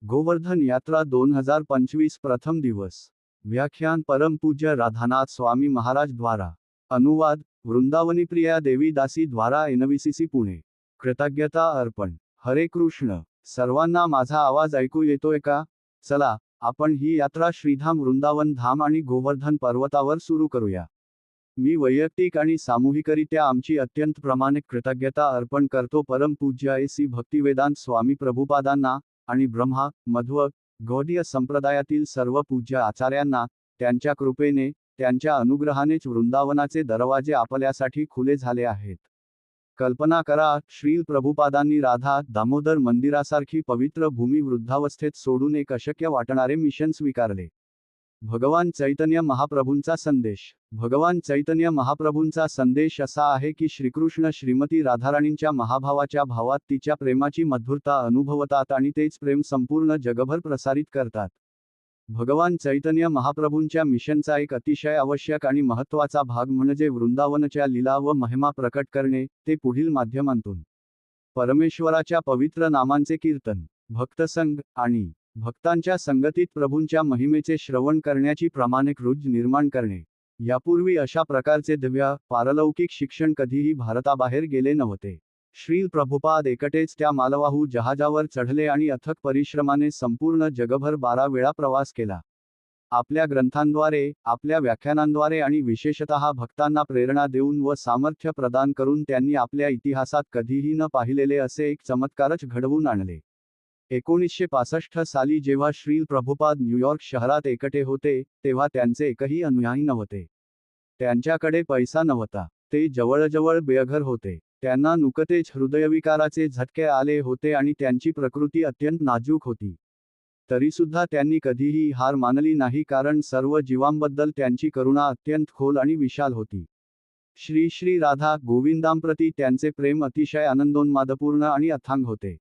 गोवर्धन यात्रा 2025 प्रथम दिवस। व्याख्यान परमपूज्य राधानाथ स्वामी महाराज द्वारा। अनुवाद वृंदावनी प्रिया देवी दासी द्वारा NVCC पुणे। कृतज्ञता अर्पण। हरे कृष्ण। सर्वांना माझा आवाज ऐकू येतोय का? चला आपण ही यात्रा श्रीधाम वृंदावन धाम आणि गोवर्धन पर्वतावर सुरू करूया। मी वैयक्तिक आणि सामूहिकरित्या आमची अत्यंत प्रामाणिक कृतज्ञता अर्पण करतो परमपूज्य AC भक्तिवेदांत स्वामी प्रभुपादांना आणि ब्रह्मा मध्व गौडीय संप्रदायातील सर्व पूज्य आचार्यांना। त्यांच्या कृपेने, त्यांच्या अनुग्रहानेच वृंदावनाचे दरवाजे आपल्यासाठी खुले झाले आहेत। कल्पना करा, श्रील प्रभुपादांनी राधा दामोदर मंदिरासारखी पवित्र भूमी वृद्धावस्थेत सोडून एक अशक्य वाटणारे मिशन स्वीकारले। भगवान चैतन्य महाप्रभूंचा संदेश। भगवान चैतन्य महाप्रभूंचा संदेश असा आहे की श्रीकृष्ण श्रीमती राधाराणींच्या महाभावाच्या भावात तिच्या प्रेमाची मधुरता अनुभवतात आणि तेच प्रेम संपूर्ण जगभर प्रसारित करतात। भगवान चैतन्य महाप्रभूंच्या मिशनचा एक अतिशय आवश्यक आणि महत्त्वाचा भाग म्हणजे वृंदावनच्या लीला व महिमा प्रकट करणे, ते पुढील माध्यमांतून। परमेश्वराच्या पवित्र नामांचे कीर्तन, भक्तसंग आणि भक्तांच्या संगतीत प्रभूंच्या महिमेचे श्रवण करण्याची प्रामाणिक रुच निर्माण करणे। यापूर्वी अशा प्रकारचे दिव्य पारलौकिक शिक्षण कधीही भारताबाहेर गेले नव्हते। श्रील प्रभुपाद एकटेच त्या मालवाहू जहाजावर चढले आणि अथक परिश्रमाने संपूर्ण जगभर 12 वेळा प्रवास केला। आपल्या ग्रंथांद्वारे, आपल्या व्याख्यानांद्वारे आणि विशेषतः भक्तांना प्रेरणा देऊन व सामर्थ्य प्रदान करून त्यांनी आपल्या इतिहासात कधीही न पाहिलेले असे एक चमत्कारच घडवून आणले। 1965 साली जेव्हा श्रील प्रभुपाद न्यूयॉर्क शहरात एकटे होते, तेव्हा त्यांचे एकही अनुयायी नव्हते। त्यांच्याकडे पैसा नव्हता। ते जवळजवळ बेघर होते। त्यांना नुकतेच हृदयविकाराचे झटके आले होते आणि त्यांची प्रकृती अत्यंत नाजूक होती। तरीसुद्धा त्यांनी कधीही हार मानली नाही, कारण सर्व जीवांबद्दल त्यांची करुणा अत्यंत खोल आणि विशाल होती। श्री श्री राधा गोविंदांप्रती त्यांचे प्रेम अतिशय आनंदोन्मादपूर्ण आणि अथांग होते।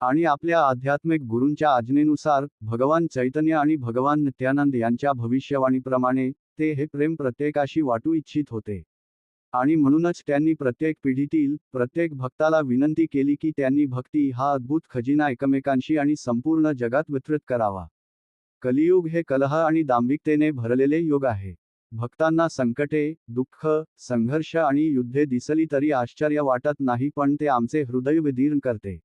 आणि आपल्या आध्यात्मिक गुरूंच्या आज्ञेनुसार, भगवान चैतन्य आणि भगवान नित्यानंद यांच्या भविष्यवाणीप्रमाणे, ते हे प्रेम प्रत्येकाशी वाटू इच्छित होते। आणि म्हणूनच त्यांनी प्रत्येक पिढीतील प्रत्येक भक्ताला विनंती केली की त्यांनी भक्ती हा अद्भुत खजिना एकमेकांशी आणि संपूर्ण जगात वितरित करावा। कलियुग हे कलह आणि दांभिकतेने भरलेले युग आहे। भक्तांना संकटे, दुःख, संघर्ष आणि युद्धे दिसली तरी आश्चर्य वाटत नाही, पण ते आमचे हृदय विदीर्ण करते।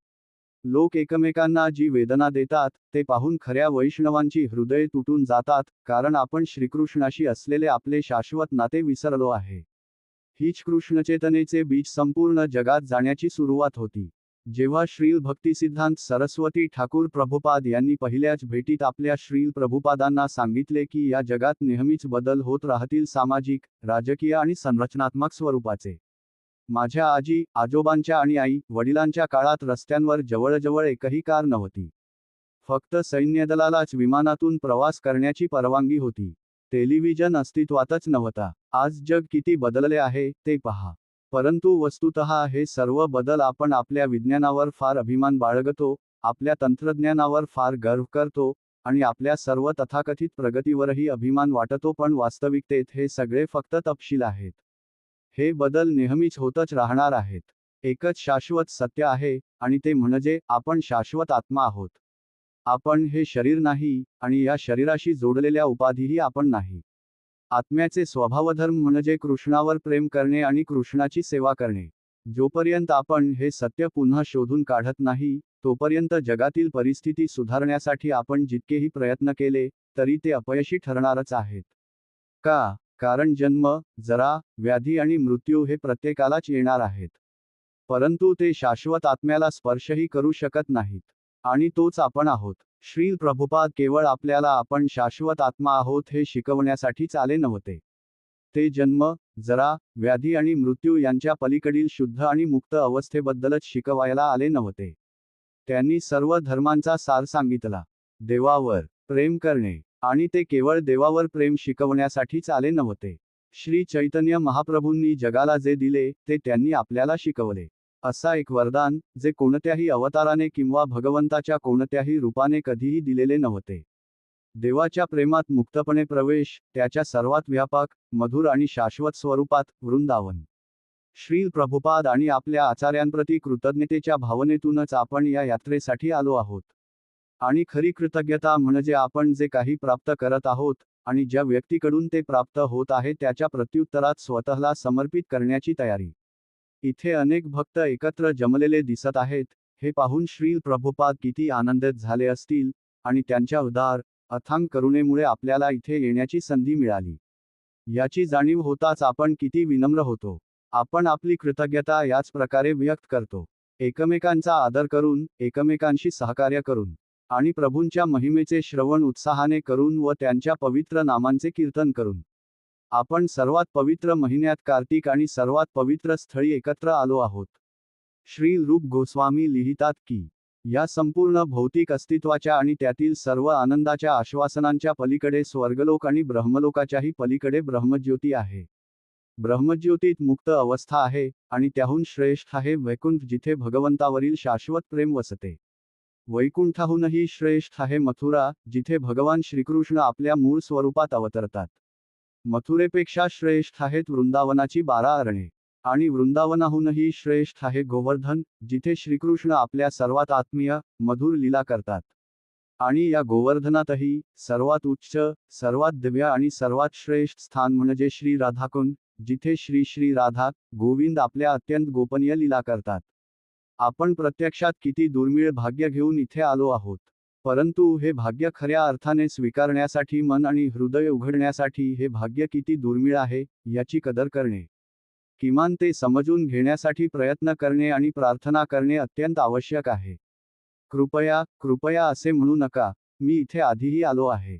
लोक एकमेकांना जी वेदना देतात, ते पाहून खऱ्या वैष्णवांची हृदये तुटून जातात, कारण आपण श्रीकृष्णाशी असलेले आपले शाश्वत नाते विसरलो आहे। हीच कृष्णचेतनेचे बीज संपूर्ण जगात जाण्याची सुरुवात होती। जेव्हा श्रील भक्तिसिद्धांत सरस्वती ठाकूर प्रभुपाद यांनी पहिल्याच भेटीत आपल्या श्रील प्रभुपादांना सांगितले की या जगात नेहमीच बदल होत राहतील, सामाजिक, राजकीय आणि संरचनात्मक स्वरूपाचे। माझ्या आजी आजोबांच्या आणि आई वडिलांच्या काळात रस्त्यांवर जवळजवळ एकही कार नव्हती। फक्त सैन्यदलालाच विमानातून प्रवास करण्याची परवानगी होती। टेलिव्हिजन अस्तित्वातच नव्हता। आज जग किती बदलले आहे ते पहा। परंतु वस्तुतः हे सर्व बदल आपण आपल्या विज्ञानावर फार अभिमान बाळगतो, आपल्या तंत्रज्ञानावर फार गर्व करतो आणि आपल्या सर्व तथाकथित प्रगतीवरही अभिमान वाटतो, पण वास्तविकतेत हे सगळे फक्त तपशील आहेत। हे बदल नेहमीच होतच राहणार आहेत। एकच शाश्वत सत्य आहे, आणि ते म्हणजे आपण शाश्वत आत्मा आहोत। आपण हे शरीर नाही, आणि या शरीराशी जोडलेल्या उपाधीही आपण नाही। आत्म्याचे स्वभावधर्म म्हणजे कृष्णावर प्रेम करणे आणि कृष्णाची सेवा करणे। जोपर्यंत आपण हे सत्य पुन्हा शोधून काढत नाही, तोपर्यंत जगातील परिस्थिती सुधारण्यासाठी आपण जितकेही प्रयत्न केले, तरी ते अपयशी ठरणारच आहेत। का? कारण जन्म, जरा, व्याधी आणि मृत्यू हे प्रत्येकालाच येणार आहेत। परंतु ते शाश्वत आत्म्याला स्पर्शही करू शकत नाहीत। आणि तोच आपण आहोत। श्रील प्रभुपाद केवळ आपल्याला आपण शाश्वत आत्मा आहोत हे शिकवण्यासाठीच आले नव्हते। ते जन्म, जरा, व्याधी आणि मृत्यू यांच्या पलीकडील शुद्ध आणि मुक्त अवस्थेबद्दलच शिकवायला आले नव्हते। त्यांनी सर्व धर्मांचा सार सांगितला। देवावर प्रेम करणे, आणि ते केवळ देवावर प्रेम शिकवण्यासाठीच आले नव्हते। श्री चैतन्य महाप्रभूंनी जगाला जे दिले, ते त्यांनी आपल्याला शिकवले। असा एक वरदान, जे कोणत्याही अवताराने किंवा भगवंताच्या कोणत्याही रूपाने कधीही दिलेले नव्हते। देवाच्या प्रेमात मुक्तपणे प्रवेश, त्याच्या सर्वात व्यापक, मधुर आणि शाश्वत स्वरूपात, वृंदावन। श्रील प्रभुपाद आणि आपल्या आचार्यांप्रती कृतज्ञतेच्या भावनेतूनच आपण या यात्रेसाठी आलो आहोत। आणि खरी कृतज्ञता म्हणजे आपण जे काही प्राप्त करत आहोत आणि ज्या व्यक्तीकडून ते प्राप्त होत आहे त्याच्या प्रत्युत्तरात स्वतःला समर्पित करण्याची तयारी. इथे अनेक भक्त एकत्र जमलेले दिसत आहेत. हे पाहून श्री प्रभुपाद किती आनंदित झाले असतील आणि त्यांच्या उदार अथांग करुणेमुळे आपल्याला इथे येण्याची संधी मिळाली याची जाणीव होताच आपण किती विनम्र होतो. आपण आपली कृतज्ञता याच प्रकारे व्यक्त करतो, एकमेकांचा आदर करून, एकमेकांशी सहकार्य करून आणि प्रभूंच्या महिमेचे श्रवण उत्साहाने करून व त्यांच्या पवित्र नामांचे कीर्तन करून. आपण सर्वात पवित्र महिन्यात कार्तिक आणि सर्वात पवित्र स्थळी एकत्र आलो आहोत. श्री रूप गोस्वामी लिहितात की या संपूर्ण भौतिक अस्तित्वाच्या आणि त्यातील सर्व आनंदाच्या आश्वासनांच्या पलीकडे स्वर्गलोक आणि ब्रह्मलोकाच्याही पलीकडे ब्रह्मज्योती आहे. ब्रह्मज्योतीत मुक्त अवस्था आहे आणि त्याहून श्रेष्ठ आहे वैकुंठ जिथे भगवंतावरील शाश्वत प्रेम वसते. वैकुंठाहूनही श्रेष्ठ आहे मथुरा जिथे भगवान श्रीकृष्ण आपल्या मूळ स्वरूपात अवतरतात. मथुरेपेक्षा श्रेष्ठ आहेत वृंदावनाची 12 अरणे आणि वृंदावनाहूनही श्रेष्ठ आहे गोवर्धन जिथे श्रीकृष्ण आपल्या सर्वात आत्मीय मधुर लीला करतात. आणि या गोवर्धनातही सर्वात उच्च, सर्वात दिव्य आणि सर्वात श्रेष्ठ स्थान म्हणजे श्री राधाकुंड जिथे श्री श्री राधा गोविंद आपल्या अत्यंत गोपनीय लीला करतात. आपण प्रत्यक्षात किती दुर्मिळ भाग्य घेऊन इथे आलो आहोत. परंतु हे भाग्य खऱ्या अर्थाने स्वीकारण्यासाठी मन आणि हृदय उघडण्यासाठी हे भाग्य किती दुर्मिळ आहे याची कदर करणे, किमान ते समजून घेण्यासाठी प्रयत्न करणे आणि प्रार्थना करणे अत्यंत आवश्यक आहे. कृपया कृपया असे म्हणू नका, मी इथे आधीही आलो आहे.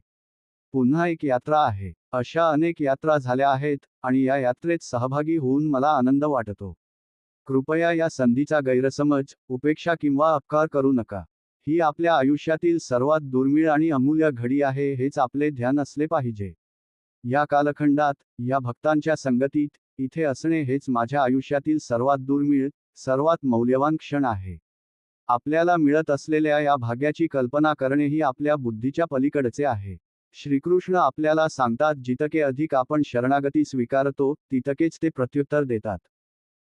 पुन्हा एक यात्रा आहे. अशा अनेक यात्रा झाल्या आहेत आणि या यात्रेत सहभागी होऊन मला आनंद वाटतो. कृपया या संधीचा गैरसमज, उपेक्षा किंवा अपकार करू नका. ही आपल्या आयुष्यातील सर्वात दुर्मिळ आणि अमूल्य घडी आहे हेच आपले ध्यान असले पाहिजे. या कालखंडात, या भक्तांच्या संगतीत, इथे असणे हेच माझ्या आयुष्यातील सर्वात दुर्मिळ, सर्वात मौल्यवान क्षण आहे. आपल्याला मिळत असलेल्या या भाग्याची कल्पना करणेही आपल्या बुद्धीच्या पलीकडचे आहे. श्रीकृष्ण आपल्याला सांगतात जितके अधिक आपण शरणागती स्वीकारतो तितकेच ते प्रत्युत्तर देतात.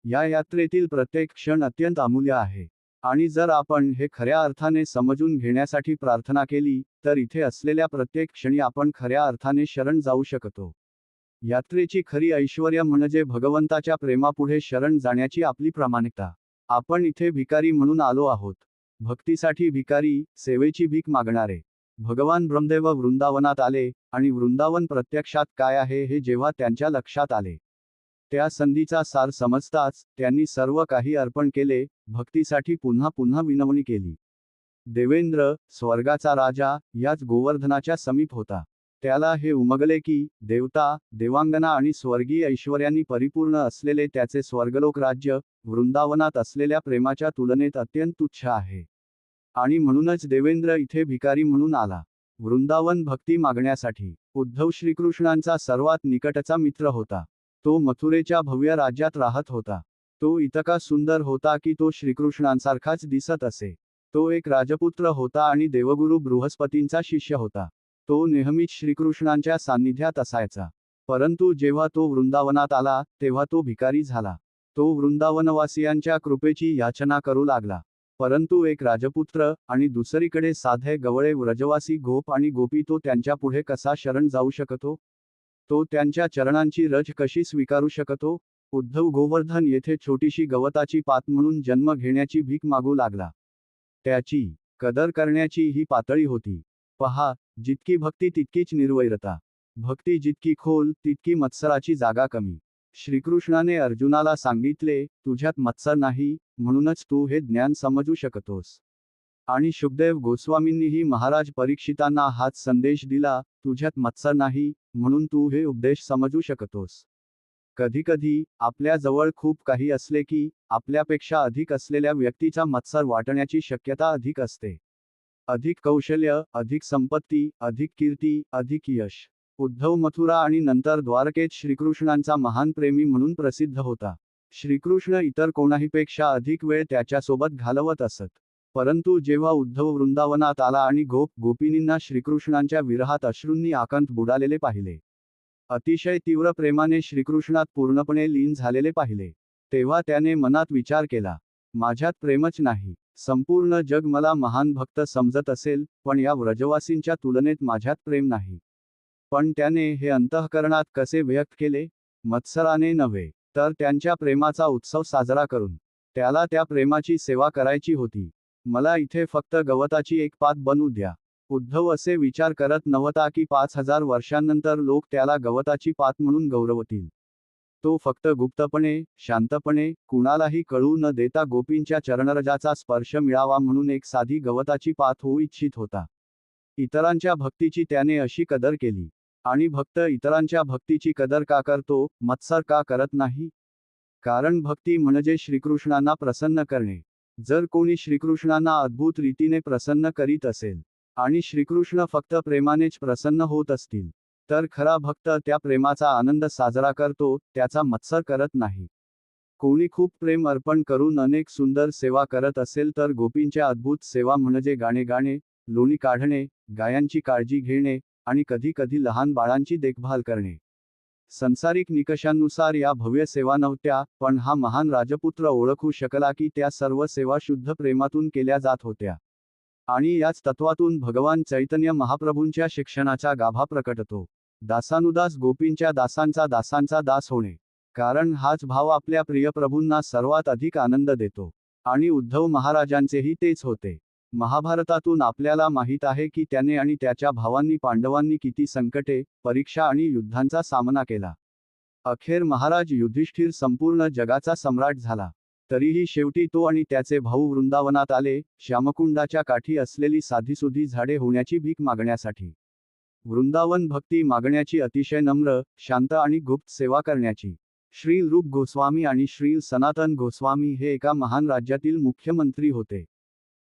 या यात्रेतील प्रत्येक क्षण अत्यंत अमूल्य आहे. आणि जर आपण हे खऱ्या अर्थाने समजून घेण्यासाठी प्रार्थना केली तर इथे असलेल्या प्रत्येक क्षणी आपण खऱ्या अर्थाने शरण जाऊ शकतो. यात्रेची खरी ऐश्वर्य म्हणजे भगवंताच्या प्रेमापुढे शरण जाण्याची आपली प्रामाणिकता. आपण इथे भिकारी म्हणून आलो आहोत. भक्तीसाठी भिकारी, सेवेची भीक मागणारे. भगवान ब्रह्मदेव वृंदावनात आले आणि वृंदावन प्रत्यक्षात काय आहे हे जेव्हा त्यांच्या लक्षात आले, त्या संधीचा सार समजताच त्यांनी सर्व काही अर्पण केले, भक्तीसाठी पुन्हा पुन्हा विनवणी केली. देवेंद्र, स्वर्गाचा राजा, याच गोवर्धनाच्या समीप होता. त्याला हे उमगले की देवता, देवांगना आणि स्वर्गीय ऐश्वर्यांनी परिपूर्ण असलेले त्याचे स्वर्गलोक राज्य वृंदावनात असलेल्या प्रेमाच्या तुलनेत अत्यंत तुच्छ आहे. आणि म्हणूनच देवेंद्र इथे भिकारी म्हणून आला. वृंदावन भक्ती मागण्यासाठी. उद्धव श्रीकृष्णांचा सर्वात निकटचा मित्र होता. तो मथुरेच्या भव्य राज्यात राहत होता. तो इतका सुंदर होता की तो श्रीकृष्णांसारखाच दिसत असे. तो एक राजपुत्र होता आणि देवगुरु बृहस्पतींचा शिष्य होता. तो नेहमीच श्रीकृष्णांच्या सान्निध्यात असायचा. परंतु जेव्हा तो वृंदावनात आला तेव्हा तो भिकारी झाला. तो वृंदावनवासियांच्या कृपेची याचना करू लागला. परंतु एक राजपुत्र आणि दुसरीकडे साधे गवळे व्रजवासी गोप आणि गोपी तो त्यांच्या पुढे कसा शरण जाऊ शकतो? तो त्यांच्या चरणांची रज कशी स्वीकारू शकतो? उद्धव गोवर्धन येथे छोटीशी गवताची पात म्हणून जन्म घेण्याची भीक मागू लागला. त्याची कदर करण्याची ही पातळी होती. पहा, जितकी भक्ती तितकीच निर्वैरता. भक्ती जितकी खोल तितकी मत्सराची जागा कमी. श्रीकृष्णाने अर्जुनाला सांगितले, तुझ्यात मत्सर नाही, म्हणूनच तू हे ज्ञान समजू शकतोस. आणि शुकदेव गोस्वामींनीही महाराज परीक्षितांना हाच संदेश दिला, तुझ्यात मत्सर नाही, म्हणून तू हे उपदेश समजू शकतोस. कधीकधी आपल्या जवळ खूप काही असले की आपल्यापेक्षा अधिक असलेल्या व्यक्तीचा मत्सर वाटण्याची शक्यता अधिक असते. अधिक कौशल्य, अधिक संपत्ती, अधिक कीर्ती, अधिक यश. उद्धव मथुरा आणि नंतर द्वारकेत श्रीकृष्णांचा महान प्रेमी म्हणून प्रसिद्ध होता. श्रीकृष्ण इतर कोणाहीपेक्षा अधिक वेळ त्याच्यासोबत घालवत असत. परंतु जेव्हा उद्धव वृंदावनात आला आणि गोपिनींना श्रीकृष्णांच्या विरहात अश्रूंनी आकंठ बुडालेले पाहिले, अतिशय तीव्र प्रेमाने श्रीकृष्णात पूर्णपणे लीन झालेले पाहिले, तेव्हा त्याने मनात विचार केला, माझ्यात प्रेमच नाही, संपूर्ण जग मला महान भक्त समजत असेल, पण या व्रजवासींच्या तुलनेत माझ्यात प्रेम नाही. पण त्याने हे अंतःकरणात कसे व्यक्त केले? मत्सराने नव्हे, तर त्यांच्या प्रेमाचा उत्सव साजरा करून. त्याला त्या प्रेमाची सेवा करायची होती. मला इथे फक्त गवताची एक पात बनू द्या. उद्धव असे विचार करत नव्हता की 5000 वर्षांनंतर लोक त्याला गवताची पात म्हणून गौरवतील. तो फक्त गुप्तपणे, शांतपणे, कुणालाही कळू न देता गोपींच्या चरणरजाचा स्पर्श मिळावा म्हणून एक साधी गवताची पात होऊ इच्छित होता. इतरांच्या भक्तीची त्याने अशी कदर केली. आणि भक्त इतरांच्या भक्तीची कदर का करतो, मत्सर का करत नाही? कारण भक्ती म्हणजे श्रीकृष्णांना प्रसन्न करणे. जर कोणी श्रीकृष्णांना अद्भुत रीतीने प्रसन्न करीत असेल, आणि श्रीकृष्ण फक्त प्रेमानेच प्रसन्न होत असतील, तर खरा भक्त त्या प्रेमाचा आनंद साजरा करतो, त्याचा मत्सर करत नाही. कोणी खूप प्रेम अर्पण करून अनेक सुंदर सेवा करत असेल तर गोपींच्या अद्भुत सेवा म्हणजे गाणे गाणे, लोणी काढणे, गायांची काळजी घेणे, आणि कधी कधी लहान बाळांची देखभाल करणे. संसारिक निकषांनुसार या भव्य सेवा नव्हत्या, पण हा महान राजपुत्र ओळखू शकला की त्या सर्व सेवा शुद्ध प्रेमातून केल्या जात होत्या. आणि याच तत्वातून भगवान चैतन्य महाप्रभूंच्या शिक्षणाचा गाभा प्रकटतो. दासानुदास गोपींच्या दासांचा दास होणे. कारण हाच भाव आपल्या प्रिय प्रभूंना सर्वात अधिक आनंद देतो. आणि उद्धव महाराजांचेही तेच होते. महाभारतातून आपल्याला माहीत आहे की त्याने आणि त्याच्या भावांनी पांडवांनी किती संकटे, परीक्षा आणि युद्धांचा सामना केला. अखेर महाराज युधिष्ठिर संपूर्ण जगाचा सम्राट झाला. तरीही शेवटी तो आणि त्याचे भाऊ वृंदावनात आले, श्यामकुंडाच्या काठी असलेली साधीसुधी झाडे होण्याची भीक मागण्यासाठी. वृंदावन भक्ती मागण्याची, अतिशय नम्र, शांत आणि गुप्त सेवा करण्याची. श्री रूप गोस्वामी आणि श्री सनातन गोस्वामी हे एका महान राज्यातील मुख्यमंत्री होते.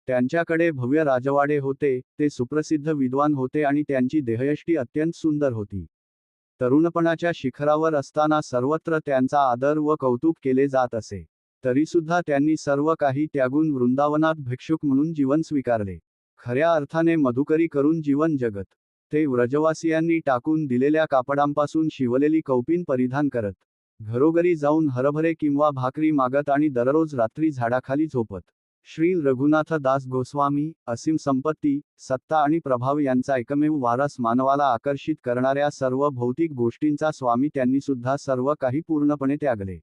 त्यांच्याकडे भव्य राजवाडे होते, ते सुप्रसिद्ध विद्वान होते आणि त्यांची देहयष्टी अत्यंत सुंदर होती. तरुणपणाच्या शिखरावर असताना सर्वत्र त्यांचा आदर व कौतुक केले जात असे. तरीसुद्धा त्यांनी सर्व काही त्यागून वृंदावनात भिक्षुक म्हणून जीवन स्वीकारले. खऱ्या अर्थाने मधुकरी करून जीवन जगत. ते व्रजवासियांनी टाकून दिलेल्या कापडांपासून शिवलेली कौपीन परिधान करत, घरोघरी जाऊन हरभरे किंवा भाकरी मागत आणि दररोज रात्री झाडाखाली झोपत. श्री रघुनाथ दास गोस्वामी, असीम संपत्ती, सत्ता आणि प्रभाव यांचा एकमेव वारस मानवाला आकर्षित करणाऱ्या सर्व भौतिक गोष्टींचा स्वामी त्यांनी सुद्धा सर्व काही पूर्णपणे त्यागले.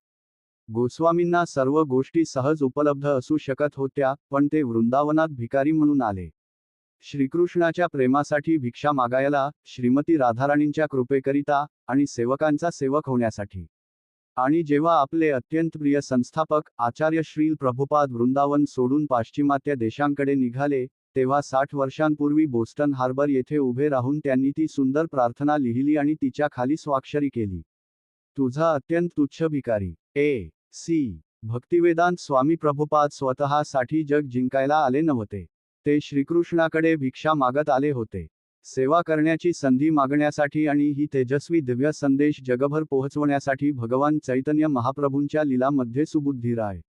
गोस्वामींना सर्व गोष्टी सहज उपलब्ध असू शकत होत्या, पण ते वृंदावनात भिकारी म्हणून आले. श्रीकृष्णाच्या प्रेमासाठी भिक्षा मागायला, श्रीमती राधाराणींच्या कृपेकरिता, आणि सेवकांचा सेवक होण्यासाठी. आणि जेव्हा आपले अत्यंत प्रिय संस्थापक आचार्य श्रील प्रभुपाद वृंदावन सोडून पाश्चिमात्य देशांकडे निघाले, तेव्हा 60 वर्षांपूर्वी बोस्टन हार्बर येथे उभे राहून त्यांनी ती सुंदर प्रार्थना लिहिली आणि तिच्या खाली स्वाक्षरी केली. तुझा अत्यंत तुच्छ भिकारी. ए.सी. भक्तिवेदांत स्वामी प्रभुपाद स्वतःसाठी जग जिंकायला आले नव्हते. ते श्रीकृष्णाकडे भिक्षा मागत आले होते. सेवा करण्याची संधी मागण्यासाठी आणि ही तेजस्वी दिव्य संदेश जगभर पोहोचवण्यासाठी. भगवान चैतन्य महाप्रभूंच्या लीलामध्ये सुबुद्धीराय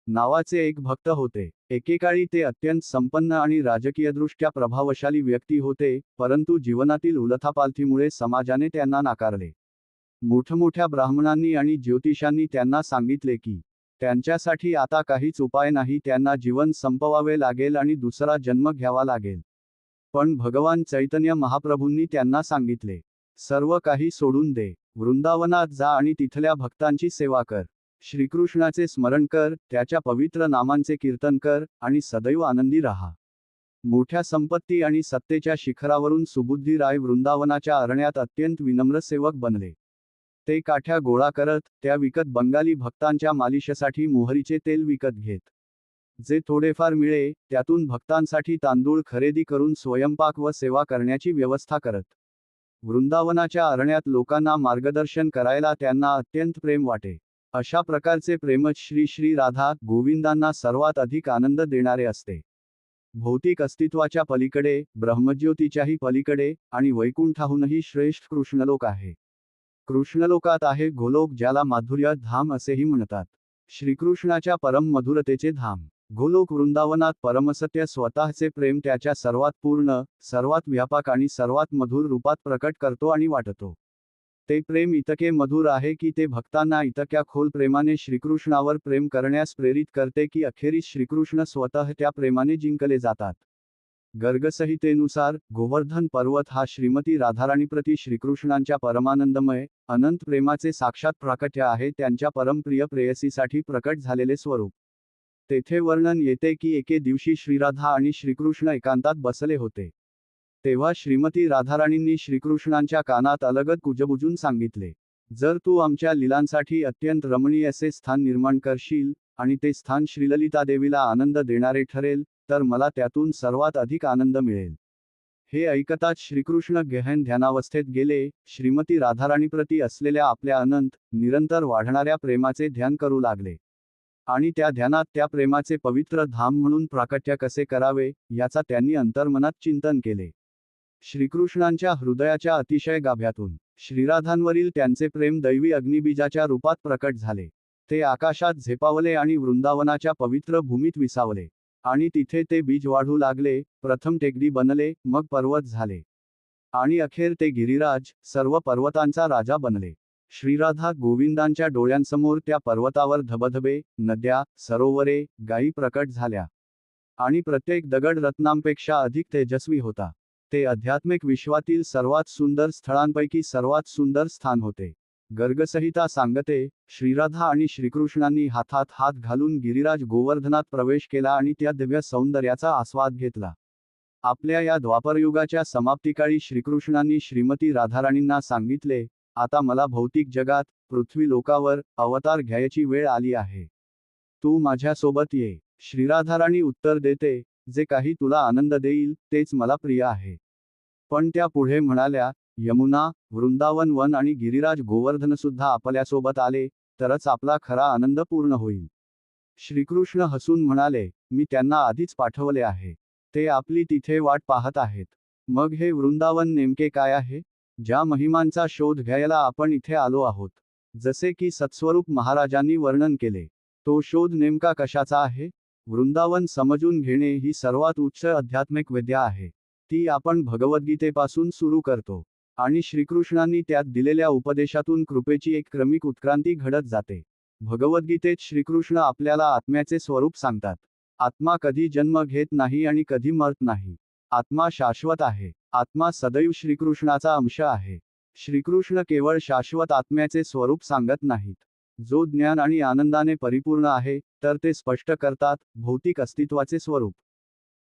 नावाचे एक भक्त होते. एकेकाळी ते अत्यंत संपन्न आणि राजकीयदृष्ट्या प्रभावशाली व्यक्ती होते, परंतु जीवनातील उलथापालथीमुळे समाजाने त्यांना नाकारले. मोठमोठ्या ब्राह्मणांनी आणि ज्योतिषांनी त्यांना सांगितले की त्यांच्यासाठी आता काहीच उपाय नाही, त्यांना जीवन संपवावे लागेल आणि दुसरा जन्म घ्यावा लागेल. पण भगवान चैतन्य महाप्रभूंनी त्यांना सांगितले, सर्व काही सोडून दे, वृंदावनात जा आणि तिथल्या भक्तांची सेवा कर. श्रीकृष्णाचे स्मरण कर, त्याच्या पवित्र नामांचे कीर्तन कर, आणि सदैव आनंदी राहा. मोठ्या संपत्ती आणि सत्तेच्या शिखरावरून सुबुद्धीराय वृंदावनाच्या अरण्यात अत्यंत विनम्र सेवक बनले. ते काठ्या गोळा करत, त्या विकत बंगाली भक्तांच्या मालिशसाठी मोहरीचे तेल विकत घेत. जे थोडेफार मिळे, त्यातून भक्तांसाठी तांदूळ खरेदी करून स्वयंपाक व सेवा करण्याची व्यवस्था करत. वृंदावनाच्या अरण्यात लोकांना मार्गदर्शन करायला त्यांना अत्यंत प्रेम वाटे. अशा प्रकारचे प्रेमच श्री श्री राधा गोविंदांना सर्वात अधिक आनंद देणारे असते. भौतिक अस्तित्वाच्या पलीकडे, ब्रह्मज्योतीच्याही पलीकडे, आणि वैकुंठाहूनही श्रेष्ठ कृष्णलोक आहे. कृष्णलोकात आहे गोलोक, ज्याला माधुर्य धाम असेही म्हणतात. श्रीकृष्णाच्या परम मधुरतेचे धाम. गोलोक वृंदावनात परमसत्य स्वतःचे प्रेम त्याच्या सर्वात पूर्ण, सर्वात व्यापक आणि सर्वात मधुर रूपात प्रकट करतो आणि वाटतो. ते प्रेम इतके मधुर आहे की ते भक्तांना इतक्या खोल प्रेमाने श्रीकृष्णावर प्रेम करण्यास प्रेरित करते की अखेरीस श्रीकृष्ण स्वतः त्या प्रेमाने जिंकले जातात. गर्गसंहितेनुसार गोवर्धन पर्वत हा श्रीमती राधाराणीप्रती श्रीकृष्णांच्या परमानंदमय अनंत प्रेमाचे साक्षात प्राकट्य आहे, त्यांच्या परमप्रिय प्रेयसीसाठी प्रकट झालेले स्वरूप. तेथे वर्णन येते की एके दिवशी श्रीराधा आणि श्रीकृष्ण एकांतात बसले होते. तेव्हा श्रीमती राधाराणींनी श्रीकृष्णांच्या कानात अलगद कुजबुजून सांगितले, जर तू आमच्या लीलांसाठी अत्यंत रमणीय असे स्थान निर्माण करशील आणि ते स्थान श्रीललिता देवीला आनंद देणारे ठरेल, तर मला त्यातून सर्वात अधिक आनंद मिळेल. हे ऐकताच श्रीकृष्ण गहन ध्यानावस्थेत गेले. श्रीमती राधाराणीप्रती असलेल्या आपल्या अनंत निरंतर वाढणाऱ्या प्रेमाचे ध्यान करू लागले आणि त्या ध्यानात त्या प्रेमाचे पवित्र धाम म्हणून प्राकट्य कसे करावे याचा त्यांनी अंतर्मनात चिंतन केले. श्रीकृष्णांच्या हृदयाच्या अतिशय गाभ्यातून श्रीराधांवरील त्यांचे प्रेम दैवी अग्निबीजाच्या रूपात प्रकट झाले. ते आकाशात झेपावले आणि वृंदावनाच्या पवित्र भूमीत विसावले आणि तिथे ते बीज वाढू लागले. प्रथम टेकडी बनले, मग पर्वत झाले आणि अखेर ते गिरिराज, सर्व पर्वतांचा राजा बनले. श्रीराधा गोविंदांच्या डोळ्यांसमोर त्या पर्वतावर धबधबे, नद्या, सरोवरे, गायी प्रकट झाल्या आणि प्रत्येक दगड रत्नांपेक्षा अधिक तेजस्वी होता. ते आध्यात्मिक विश्वातील सर्वात सुंदर स्थळांपैकी सर्वात सुंदर स्थान होते. गर्गसंहिता सांगते, श्रीराधा आणि श्रीकृष्णांनी हातात हात घालून गिरिराज गोवर्धनात प्रवेश केला आणि त्या दिव्य सौंदर्याचा आस्वाद घेतला. आपल्या या द्वापरयुगाच्या समाप्तीकाळी श्रीकृष्णांनी श्रीमती राधाराणींना सांगितले, आता मला भौतिक जगात, पृथ्वी लोकावर अवतार घ्यायची वेळ आली आहे. तू माझ्यासोबत ये. श्रीराधाराणी उत्तर देते, जे काही तुला आनंद देईल तेच मला प्रिय आहे. पण त्या पुढे म्हणाल्या, यमुना, वृंदावन वन आणि गिरिराज गोवर्धनसुद्धा आपल्यासोबत आले तरच आपला खरा आनंद पूर्ण होईल. श्रीकृष्ण हसून म्हणाले, मी त्यांना आधीच पाठवले आहे. ते आपली तिथे वाट पाहत आहेत. मग हे वृंदावन नेमके काय आहे? ज्या महिमांचा शोध घ्यायला आपण इथे आलो आहोत, जसे की सत्स्वरूप महाराजांनी वर्णन केले, तो शोध नेमका कशाचा आहे? वृंदावन समजून घेणे ही सर्वात उच्च आध्यात्मिक विद्या आहे. ती आपण भगवद्गीतेपासून सुरू करतो आणि श्रीकृष्णांनी त्यात दिलेल्या उपदेशातून कृपेची एक क्रमिक उत्क्रांती घडत जाते. भगवद्गीतेत श्रीकृष्ण आपल्याला आत्म्याचे स्वरूप सांगतात. आत्मा कधी जन्म घेत नाही आणि कधी मरत नाही. आत्मा शाश्वत आहे. आत्मा सदैव श्रीकृष्णाचा अंश आहे. श्रीकृष्ण केवळ शाश्वत आत्म्याचे स्वरूप सांगत नाहीत, जो ज्ञान आणि आनंदाने परिपूर्ण आहे, तर ते स्पष्ट करतात भौतिक अस्तित्वाचे स्वरूप,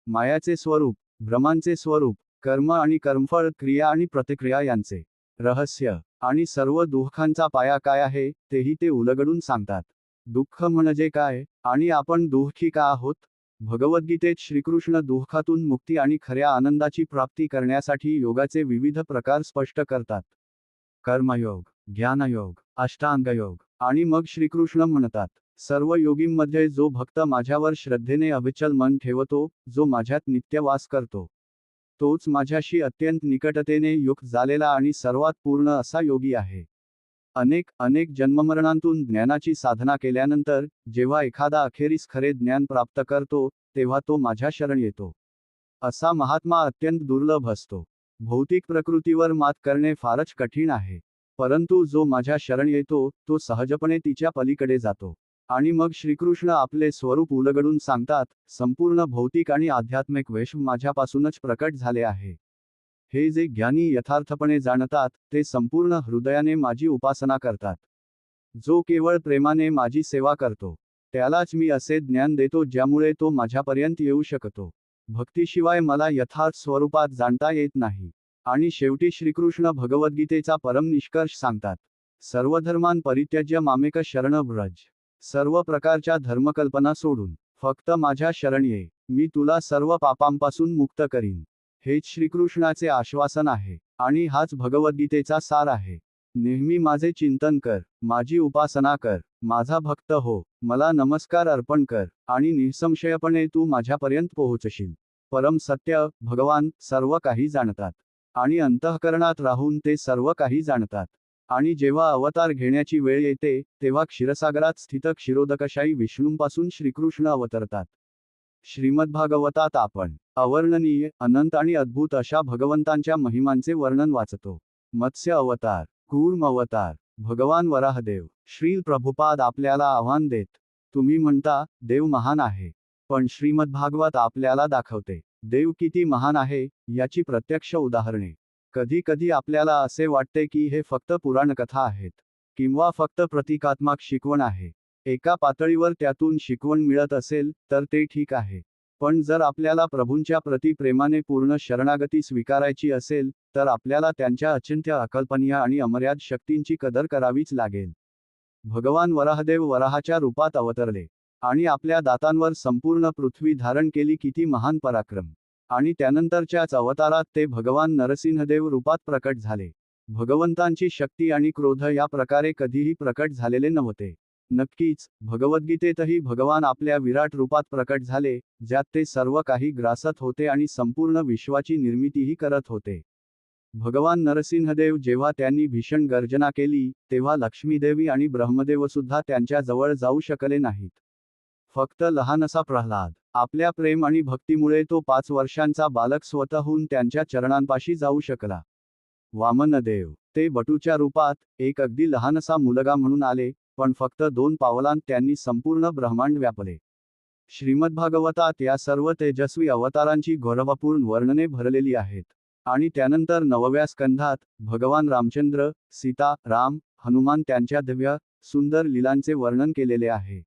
मायाचे स्वरूप, भ्रमांचे स्वरूप, कर्म आणि कर्मफळ, क्रिया आणि प्रतिक्रिया यांचे रहस्य आणि सर्व दुःखांचा पाया काय आहे तेही ते उलगडून सांगतात. दुःख म्हणजे काय आणि आपण दुःखी का आहोत? भगवद्गीतेत श्रीकृष्ण दुःखातून मुक्ती आणि खऱ्या आनंदाची प्राप्ती करण्यासाठी योगाचे विविध प्रकार स्पष्ट करतात. कर्मयोग, ज्ञानयोग, अष्टांगयोग आणि मग श्रीकृष्ण म्हणतात, सर्व योगींमध्ये जो भक्त माझ्यावर श्रद्धेने अविचल मन ठेवतो, जो माझ्यात नित्य वास करतो, तोच माझ्याशी अत्यंत निकटतेने युक्त झालेला आणि सर्वात पूर्ण असा योगी आहे. अनेक जन्ममरणांतून ज्ञानाची साधना केल्यानंतर जेव्हा एखादा अखेरीस खरे ज्ञान प्राप्त करतो, तेव्हा तो माझ्या शरण येतो. असा महात्मा अत्यंत दुर्लभ असतो. भौतिक प्रकृतीवर मात करणे फारच कठीण आहे, परंतु जो माझ्या शरण येतो तो सहजपणे तिच्या पलीकडे जातो. आणि मग श्रीकृष्ण आपले स्वरूप उलगडून सांगतात, संपूर्ण भौतिक आणि आध्यात्मिक विश्व माझ्यापासूनच प्रकट झाले आहे. हे जे ज्ञानी यथार्थपणे जाणतात, ते संपूर्ण हृदयाने माझी उपासना करतात. जो केवळ प्रेमाने माझी सेवा करतो, त्यालाच मी असे ज्ञान देतो ज्यामुळे तो माझ्यापर्यंत येऊ शकतो. भक्तीशिवाय मला यथार्थ स्वरूपात जाणता येत नाही. आणि शेवटी श्रीकृष्ण भगवद्गीतेचा परम निष्कर्ष सांगतात, सर्वधर्मान् परित्यज्य मामेक शरणं व्रज. सर्व प्रकारच्या धर्मकल्पना सोडून फक्त माझ्या शरण ये, मी तुला सर्व पापांपासून मुक्त करीन. हेच श्रीकृष्णाचे आश्वासन आहे आणि हाच भगवद्गीतेचा सार आहे. नेहमी माझे चिंतन कर, माझी उपासना कर, माझा भक्त हो, मला नमस्कार अर्पण कर आणि निसंशयपणे तू माझ्यापर्यंत पोहोचशील. परम सत्य, भगवान सर्व काही जाणतात आणि अंतःकरणात राहून ते सर्व काही जाणतात. आणि जेव्हा अवतार घेण्याची वेळ येते, तेव्हा क्षीरसागरात स्थित क्षीरोदकशाही विष्णूंपासून श्रीकृष्ण अवतरतात. श्रीमद्भागवतात आपण अवर्णनीय, अनंत आणि अद्भुत अशा भगवंतांच्या महिमांचे वर्णन वाचतो. मत्स्य अवतार, कूर्म अवतार भगवान वराहदेव. श्रील प्रभुपाद आपल्याला आव्हान देत. तुम्ही म्हणता देव महान आहे, पण श्रीमद्भागवत आपल्याला दाखवते देव किती महान आहे याची प्रत्यक्ष उदाहरणे. कधी कधी आपल्याला असे वाटते की हे फक्त पुराणकथा आहेत किंवा फक्त प्रतिकात्मक शिकवण आहे. एका पातळीवर त्यातून शिकवण मिळत असेल तर ते ठीक आहे, पण जर आपल्याला प्रभूंच्या प्रति प्रेमाने पूर्ण शरणागती स्वीकारायची असेल तर आपल्याला त्यांच्या अचिंत्य अकल्पनीय आणि अमर्याद शक्तींची कदर करावीच लागेल. भगवान वराहदेव वराहाच्या रूपात अवतरले आणि आपल्या दातांवर संपूर्ण पृथ्वी धारण केली. किती महान पराक्रम. आणि त्यानंतरच्याच अवतारात ते भगवान नरसिंहदेव रूपात प्रकट झाले. भगवंतांची शक्ती आणि क्रोध या प्रकारे कधीही प्रकट झालेले नव्हते. नक्कीच भगवद्गीतेतही भगवान आपल्या विराट रूपात प्रकट झाले, ज्यात ते सर्व काही ग्रासत होते आणि संपूर्ण विश्वाची निर्मितीही करत होते. भगवान नरसिंहदेव जेव्हा त्यांनी भीषण गर्जना केली तेव्हा लक्ष्मीदेवी आणि ब्रह्मदेवसुद्धा त्यांच्या जवळ जाऊ शकले नाहीत. फक्त लहानसा प्रल्हाद, आपल्या प्रेम आणि भक्तीमुळे तो 5 वर्षांचा बालक स्वतःहून त्यांच्या चरणांपाशी जाऊ शकला. वामनदेव, ते बटूच्या रूपात एक अगदी लहानसा मुलगा म्हणून आले, पण फक्त 2 पावलांत त्यांनी संपूर्ण ब्रह्मांड व्यापले. श्रीमद्भागवतात या सर्व तेजस्वी अवतारांची गौरवपूर्ण वर्णने भरलेली आहेत. आणि त्यानंतर 9व्या स्कंधात भगवान रामचंद्र, सीता, राम, हनुमान त्यांच्या दिव्य सुंदर लीलांचे वर्णन केलेले आहे.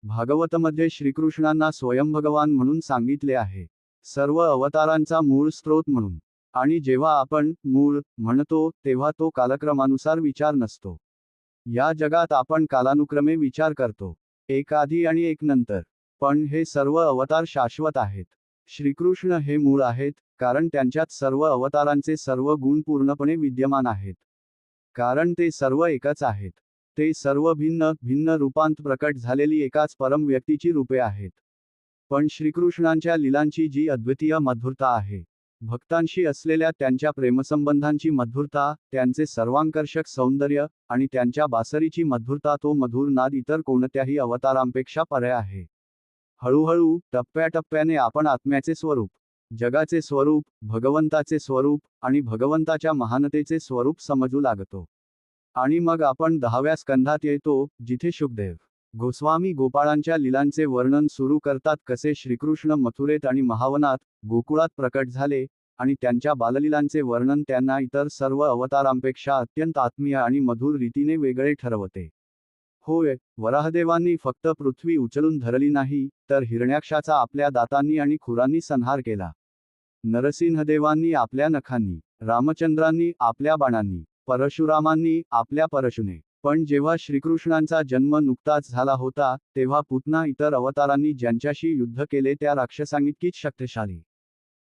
भागवतमध्ये श्रीकृष्णांना स्वयंभगवान म्हणून सांगितले आहे, सर्व अवतारांचा मूळ स्रोत म्हणून. आणि जेव्हा आपण मूळ म्हणतो तेव्हा तो कालक्रमानुसार विचार नसतो. या जगात आपण कालानुक्रमे विचार करतो, एक आधी आणि एक नंतर. पण हे सर्व अवतार शाश्वत आहेत. श्रीकृष्ण हे मूळ आहेत, कारण त्यांच्यात सर्व अवतारांचे सर्व गुण पूर्णपणे विद्यमान आहेत. कारण ते सर्व एकच आहेत. ते सर्व भिन्न भिन्न रूपांत प्रकट झालेली एकाच परम व्यक्तीची रूपे आहेत. पण श्रीकृष्णांच्या लीलांची जी अद्वितीय मधुरता आहे, भक्तांशी असलेल्या त्यांच्या प्रेमसंबंधांची मधुरता, त्यांचे सर्वांकर्षक सौंदर्य आणि त्यांच्या बासरीची मधुरता, तो मधुर नाद इतर कोणत्याही अवतारांपेक्षा परे आहे. हळूहळू टप्प्याटप्प्याने आपण आत्म्याचे स्वरूप, जगाचे स्वरूप, भगवंताचे स्वरूप आणि भगवंताच्या महानतेचे स्वरूप समजू लागतो. आणि मग आपण 10व्या स्कंधात येतो, जिथे शुकदेव गोस्वामी गोपाळांच्या लीलांचे वर्णन सुरू करतात. कसे श्रीकृष्ण मथुरेत आणि महावनात, गोकुळात प्रकट झाले आणि त्यांच्या बाललीलांचे वर्णन त्यांना इतर सर्व अवतारांपेक्षा अत्यंत आत्मीय आणि मधुर रीतीने वेगळे ठरवते. होय, वराहदेवांनी फक्त पृथ्वी उचलून धरली नाही, तर हिरण्याक्षाचा आपल्या दातांनी आणि खुरांनी संहार केला. नरसिंहदेवांनी आपल्या नखांनी, रामचंद्रांनी आपल्या बाणांनी, परशुरामांनी आपल्या परशुने. पण जेव्हा श्रीकृष्णांचा जन्म नुकताच झाला होता तेव्हा पुन्हा इतर अवतारांनी ज्यांच्याशी युद्ध केले त्या राक्षसांइतकीच शक्तिशाली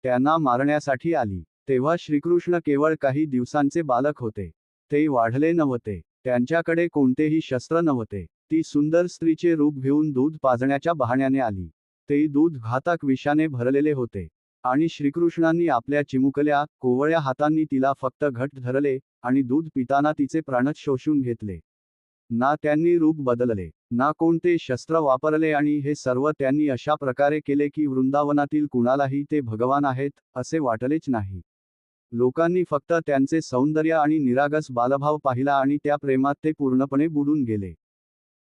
त्यांना मारण्यासाठी आली. तेव्हा श्रीकृष्ण केवळ काही दिवसांचे बालक होते. ते वाढले नव्हते, त्यांच्याकडे कोणतेही शस्त्र नव्हते. ती सुंदर स्त्रीचे रूप घेऊन दूध पाजण्याच्या बहाण्याने आली. ते दूध घातक विषाने भरलेले होते आणि श्रीकृष्णांनी आपल्या चिमुकल्या कोवळ्या हातांनी तिला फक्त घट्ट धरले आणि दूध पिताना तिचे प्राणच शोषून घेतले. ना त्यांनी रूप बदलले, ना कोणते शस्त्र वापरले, आणि हे सर्व त्यांनी अशा प्रकारे केले की वृंदावनातील कुणालाही ते भगवान आहेत असे वाटलेच नाही. लोकांनी फक्त त्यांचे सौंदर्य आणि निरागस बालभाव पाहिला आणि त्या प्रेमात ते पूर्णपणे बुडून गेले.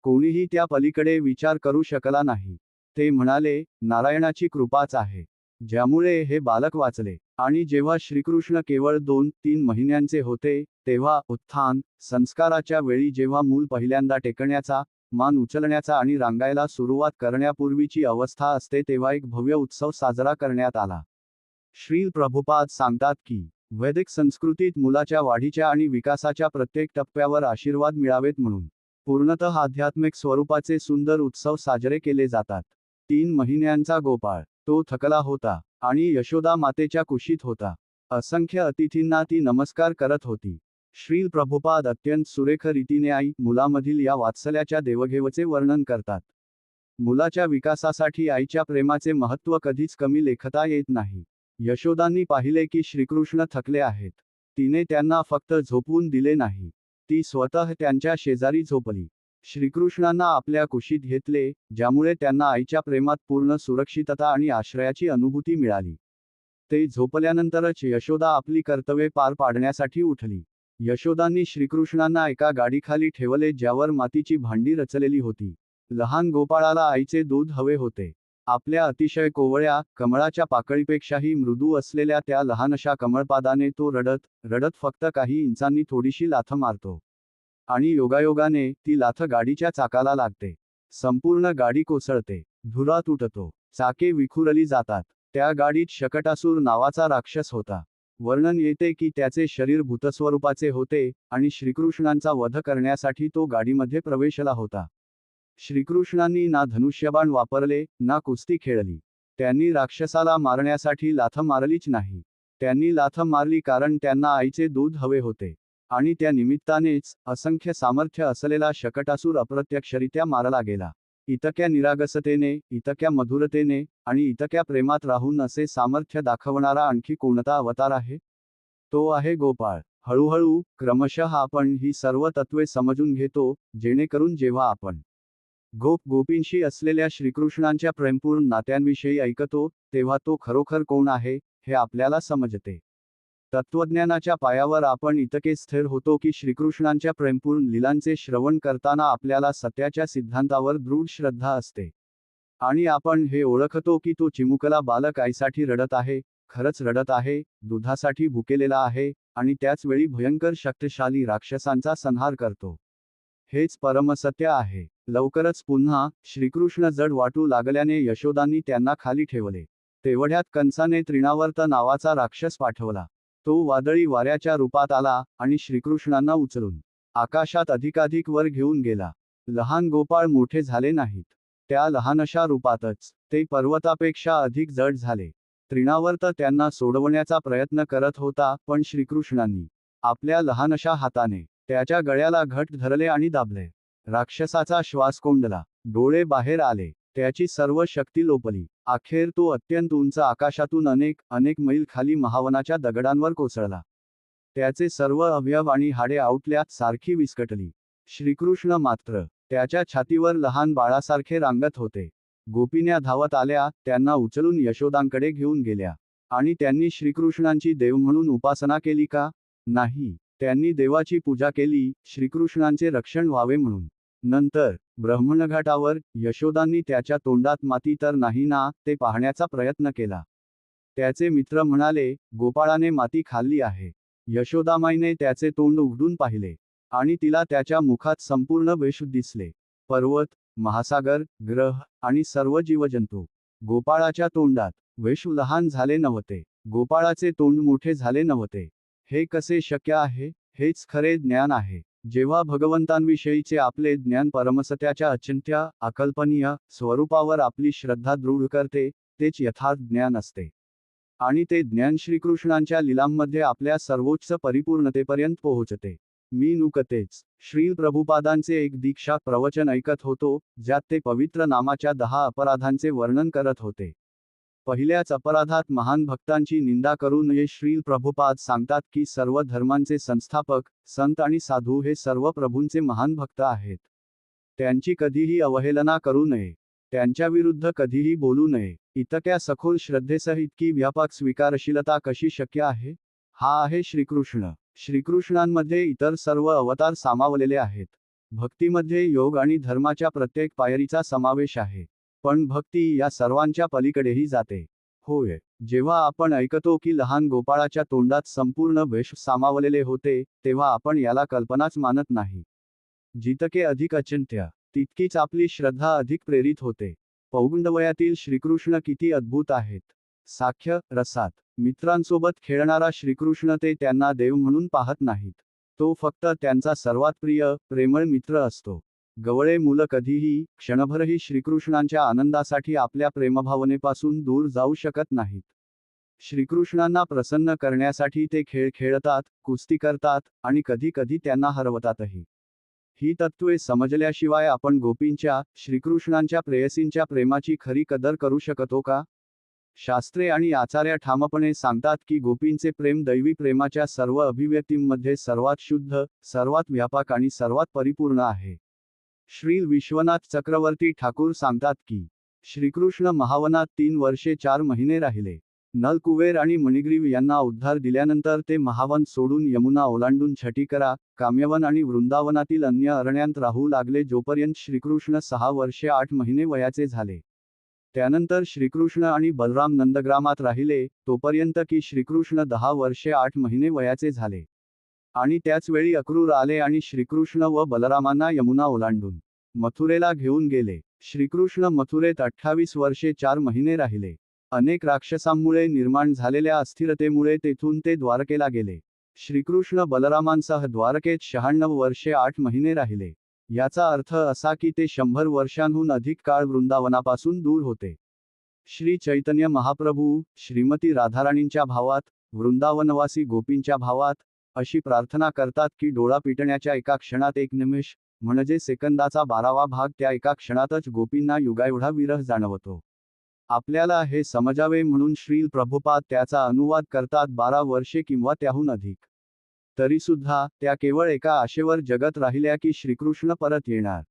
कोणीही त्या पलीकडे विचार करू शकला नाही. ते म्हणाले, नारायणाची कृपाच आहे ज्यामुळे हे बालक वाचले. आणि जेव्हा श्रीकृष्ण केवळ 2-3 महिन्यांचे होते तेव्हा उत्थान संस्काराच्या वेळी, जेव्हा मूल पहिल्यांदा टेकण्याचा, मान उचलण्याचा आणि रांगायला सुरुवात करण्यापूर्वीची अवस्था असते, तेव्हा एक भव्य उत्सव साजरा करण्यात आला. श्रील प्रभुपाद सांगतात की वैदिक संस्कृतीत मुलाच्या वाढीच्या आणि विकासाच्या प्रत्येक टप्प्यावर आशीर्वाद मिळावेत म्हणून पूर्णतः आध्यात्मिक स्वरूपाचे सुंदर उत्सव साजरे केले जातात. 3 महिन्यांचा गोपाळ, तो थकला होता आणि यशोदा मातेच्या कुशीत होता. असंख्य अतिथींना ती नमस्कार करत होती. श्रील प्रभुपाद अत्यंत सुरेख रीतीने आई मुलामधील या वात्सल्याच्या देवघेवचे वर्णन करतात. मुलाच्या विकासासाठी आईच्या प्रेमाचे महत्त्व कधीच कमी लेखता येत नाही. यशोदांनी पाहिले की श्रीकृष्ण थकले आहेत. तिने त्यांना फक्त झोपवून दिले नाही, ती स्वतः त्यांच्या शेजारी झोपली. श्रीकृष्णांना आपल्या कुशीत घेतले, ज्यामुळे त्यांना आईच्या प्रेमात पूर्ण सुरक्षितता आणि आश्रयाची अनुभूती मिळाली. ते झोपल्यानंतरच यशोदा आपली कर्तव्ये पार पाडण्यासाठी उठली. यशोदांनी श्रीकृष्णांना एका गाडीखाली ठेवले ज्यावर मातीची भांडी रचलेली होती. लहान गोपाळाला आईचे दूध हवे होते. आपल्या अतिशय कोवळ्या, कमळाच्या पाकळीपेक्षाही मृदू असलेल्या त्या लहानशा कमळपादाने तो रडत रडत फक्त काही इंचांनी थोडीशी लाथ मारतो. आणि योगायोगाने ती लाथ गाडीच्या चाकाला लागते. संपूर्ण गाडी कोसळते. धुरा तुटतो. चाके विखुरली जातात. त्या गाडीत शकटासूर नावाचा राक्षस होता. वर्णन येते की त्याचे शरीर भूतस्वरूपाचे होते आणि श्रीकृष्णांचा वध करण्यासाठी तो गाडीमध्ये प्रवेशला होता. श्रीकृष्णांनी ना धनुष्यबाण वापरले, ना कुस्ती खेळली. त्यांनी राक्षसाला मारण्यासाठी लाथ मारलीच नाही. त्यांनी लाथ मारली कारण त्यांना आईचे दूध हवे होते. आणि त्या निमित्तानेच असंख्य सामर्थ्य असलेला शकटासूर अप्रत्यक्षरित्या मारला गेला. इतक्या निरागसतेने, इतक्या मधुरतेने आणि इतक्या प्रेमात राहून असे सामर्थ्य दाखवणारा आणखी कोणता अवतार आहे? तो आहे गोपाळ. हळूहळू, क्रमशः आपण ही सर्व तत्वे समजून घेतो, जेणेकरून जेव्हा आपण गोपींशी असलेल्या श्रीकृष्णांच्या प्रेमपूर्ण नात्यांविषयी ऐकतो, तेव्हा तो खरोखर कोण आहे, हे आपल्याला समजते. तत्त्वज्ञानाच्या पायावर आपण इतके स्थिर होतो की श्रीकृष्णांच्या प्रेमपूर्ण लीलांचे श्रवण करताना आपल्याला सत्याच्या सिद्धांतावर दृढ श्रद्धा असते. आणि आपण हे ओळखतो की तो चिमुकला बालक आईसाठी रडत आहे, खरंच रडत आहे, दुधासाठी भुकेलेला आहे, आणि त्याच वेळी भयंकर शक्तिशाली राक्षसांचा संहार करतो. हेच परमसत्य आहे. लवकरच पुन्हा श्रीकृष्ण जड वाटू लागल्याने यशोदांनी त्यांना खाली ठेवले. तेवढ्यात कंसाने तृणावर्त नावाचा राक्षस पाठवला. तो वादळी वाऱ्याच्या रूपात आला आणि श्रीकृष्णांना उचलून आकाशात अधिकाधिक वर घेऊन गेला. लहान गोपाळ मोठे झाले नाहीत. त्या लहानशा रूपातच ते पर्वतापेक्षा अधिक जड झाले. तृणावर्त त्यांना सोडवण्याचा प्रयत्न करत होता, पण श्रीकृष्णांनी आपल्या लहानशा हाताने त्याच्या गळ्याला घट्ट धरले आणि दाबले. राक्षसाचा श्वास कोंडला. डोळे बाहेर आले. त्याची सर्व शक्ती लोपली. अखेर तो अत्यंत उंच आकाशातून अनेक मैल खाली महावनाच्या दगडांवर कोसळला. त्याचे सर्व अवयव आणि हाडे आउटल्यात सारखी विस्कटली. श्रीकृष्ण मात्र त्याच्या छातीवर लहान बाळासारखे रांगत होते. गोपिन्या धावत आल्या, त्यांना उचलून यशोदांकडे घेऊन गेल्या. आणि त्यांनी श्रीकृष्णांची देव म्हणून उपासना केली का? नाही. त्यांनी देवाची पूजा केली, श्रीकृष्णांचे रक्षण व्हावे म्हणून. नंतर ब्रह्मणघाटावर यशोदांनी त्याच्या तोंडात माती तर नाही ना, ते पाहण्याचा प्रयत्न केला. त्याचे मित्र म्हणाले, गोपाळाने माती खाल्ली आहे. यशोदामाईने त्याचे तोंड उघडून पाहिले. आणि तिला त्याच्या मुखात संपूर्ण विष दिसले. पर्वत, महासागर, ग्रह आणि सर्व जीवजंतू. गोपाळाच्या तोंडात विष लहान झाले नव्हते. गोपाळाचे तोंड मोठे झाले नव्हते. हे कसे शक्य आहे? हेच खरे ज्ञान आहे. जेव्हा भगवंतांविषयीचे आपले ज्ञान परमसत्याच्या अचिंत्य, अकल्पनीय स्वरूपावर आपली श्रद्धा दृढ करते, तेच यथार्थ ज्ञान असते. आणि ते ज्ञान श्रीकृष्णांच्या लीलांमध्ये आपल्या सर्वोच्च परिपूर्णतेपर्यंत पोहोचते. मी नुकतेच श्रील प्रभुपादांचे एक दीक्षा प्रवचन ऐकत होतो, ज्यात ते पवित्र नामाच्या 10 अपराधांचे वर्णन करत होते. पहिल्याच अपराधात महान भक्तांची निंदा करू नये. श्रील प्रभुपाद सांगतात की सर्व धर्मांचे संस्थापक, संत आणि साधू हे सर्व प्रभूंचे महान भक्त आहेत. त्यांची कधीही अवहेलना करू नये. त्यांच्याविरुद्ध कधीही बोलू नये. इतक्या सखोल श्रद्धेसह इतकी व्यापक स्वीकारशीलता कशी शक्य आहे? हा आहे श्रीकृष्ण. श्रीकृष्णांमध्ये इतर सर्व अवतार सामावलेले आहेत. भक्तीमध्ये योग आणि धर्माच्या प्रत्येक पायरीचा समावेश आहे. पण भक्ती या सर्वांच्या पलीकडेही जाते. होय. जेव्हा आपण ऐकतो की लहान गोपाळाच्या तोंडात संपूर्ण विष सामावलेले होते, तेव्हा आपण याला कल्पनाच मानत नाही. जितके अधिक अचिंत्य, तितकीच आपली श्रद्धा अधिक प्रेरित होते. पौगंडवयातील श्रीकृष्ण किती अद्भुत आहेत. साख्य रसात मित्रांसोबत खेळणारा श्रीकृष्ण ते त्यांना देव म्हणून पाहत नाहीत. तो फक्त त्यांचा सर्वात प्रिय, प्रेमळ मित्र असतो. गवळे मुलं कधीही, क्षणभरही श्रीकृष्णांच्या आनंदासाठी आपल्या प्रेमभावनेपासून दूर जाऊ शकत नाहीत. श्रीकृष्णांना प्रसन्न करण्यासाठी ते खेळ खेळतात, कुस्ती करतात, आणि कधी-कधी त्यांना हरवतातही. ही तत्त्वे समजल्याशिवाय आपण गोपींच्या, श्रीकृष्णांच्या प्रेयसींच्या प्रेमाची खरी कदर करू शकतो का? शास्त्रे आणि आचार्य ठामपणे सांगतात की गोपींचे प्रेम दैवी प्रेमाच्या सर्व अभिव्यक्तींमध्ये सर्वात शुद्ध, सर्वात व्यापक आणि सर्वात परिपूर्ण आहे. श्री विश्वनाथ चक्रवर्ती ठाकूर सांगतात की श्रीकृष्ण महावनात 3 वर्षे 4 महिने राहिले. नल कुबेर आणि मणिग्रीव यांना उद्धार दिल्यानंतर ते महावन सोडून यमुना ओलांडून छटिकरा, काम्यवन आणि वृंदावनातील अन्य अरण्यात राहू लागले जोपर्यंत श्रीकृष्ण 6 वर्षे 8 महिने वयाचे झाले. त्यानंतर श्रीकृष्ण आणि बलराम नंदग्रामात राहिले, तोपर्यंत की श्रीकृष्ण 10 वर्षे 8 महिने वयाचे झाले. आणि त्याच वेळी अक्रूर आले आणि श्रीकृष्ण व बलरामांना यमुना ओलांडून मथुरेला घेऊन गेले. श्रीकृष्ण मथुरेत 28 वर्षे 4 महिने राहिले. अनेक राक्षसांमुळे निर्माण झालेल्या अस्थिरतेमुळे तेथून ते द्वारकेला गेले. श्रीकृष्ण बलरामांसह द्वारकेत 96 वर्षे 8 महिने राहिले. याचा अर्थ असा की ते 100 वर्षांहून अधिक काळ वृंदावनापासून दूर होते. श्री चैतन्य महाप्रभू, श्रीमती राधाराणींच्या भावात, वृंदावनवासी गोपींच्या भावात, अशी प्रार्थना करतात की डोळा पिटण्याच्या एका क्षणात एक निमिष, म्हणजे सेकंदाचा 12वा भाग, त्या एका क्षणातच गोपींना युगाएवढा विरह जाणवतो. आपल्याला हे समजावे म्हणून श्रील प्रभुपाद त्याचा अनुवाद करतात 12 वर्षे किंवा त्याहून अधिक. तरीसुद्धा त्या केवळ एका आशेवर जगत राहिल्या की श्रीकृष्ण परत येणार.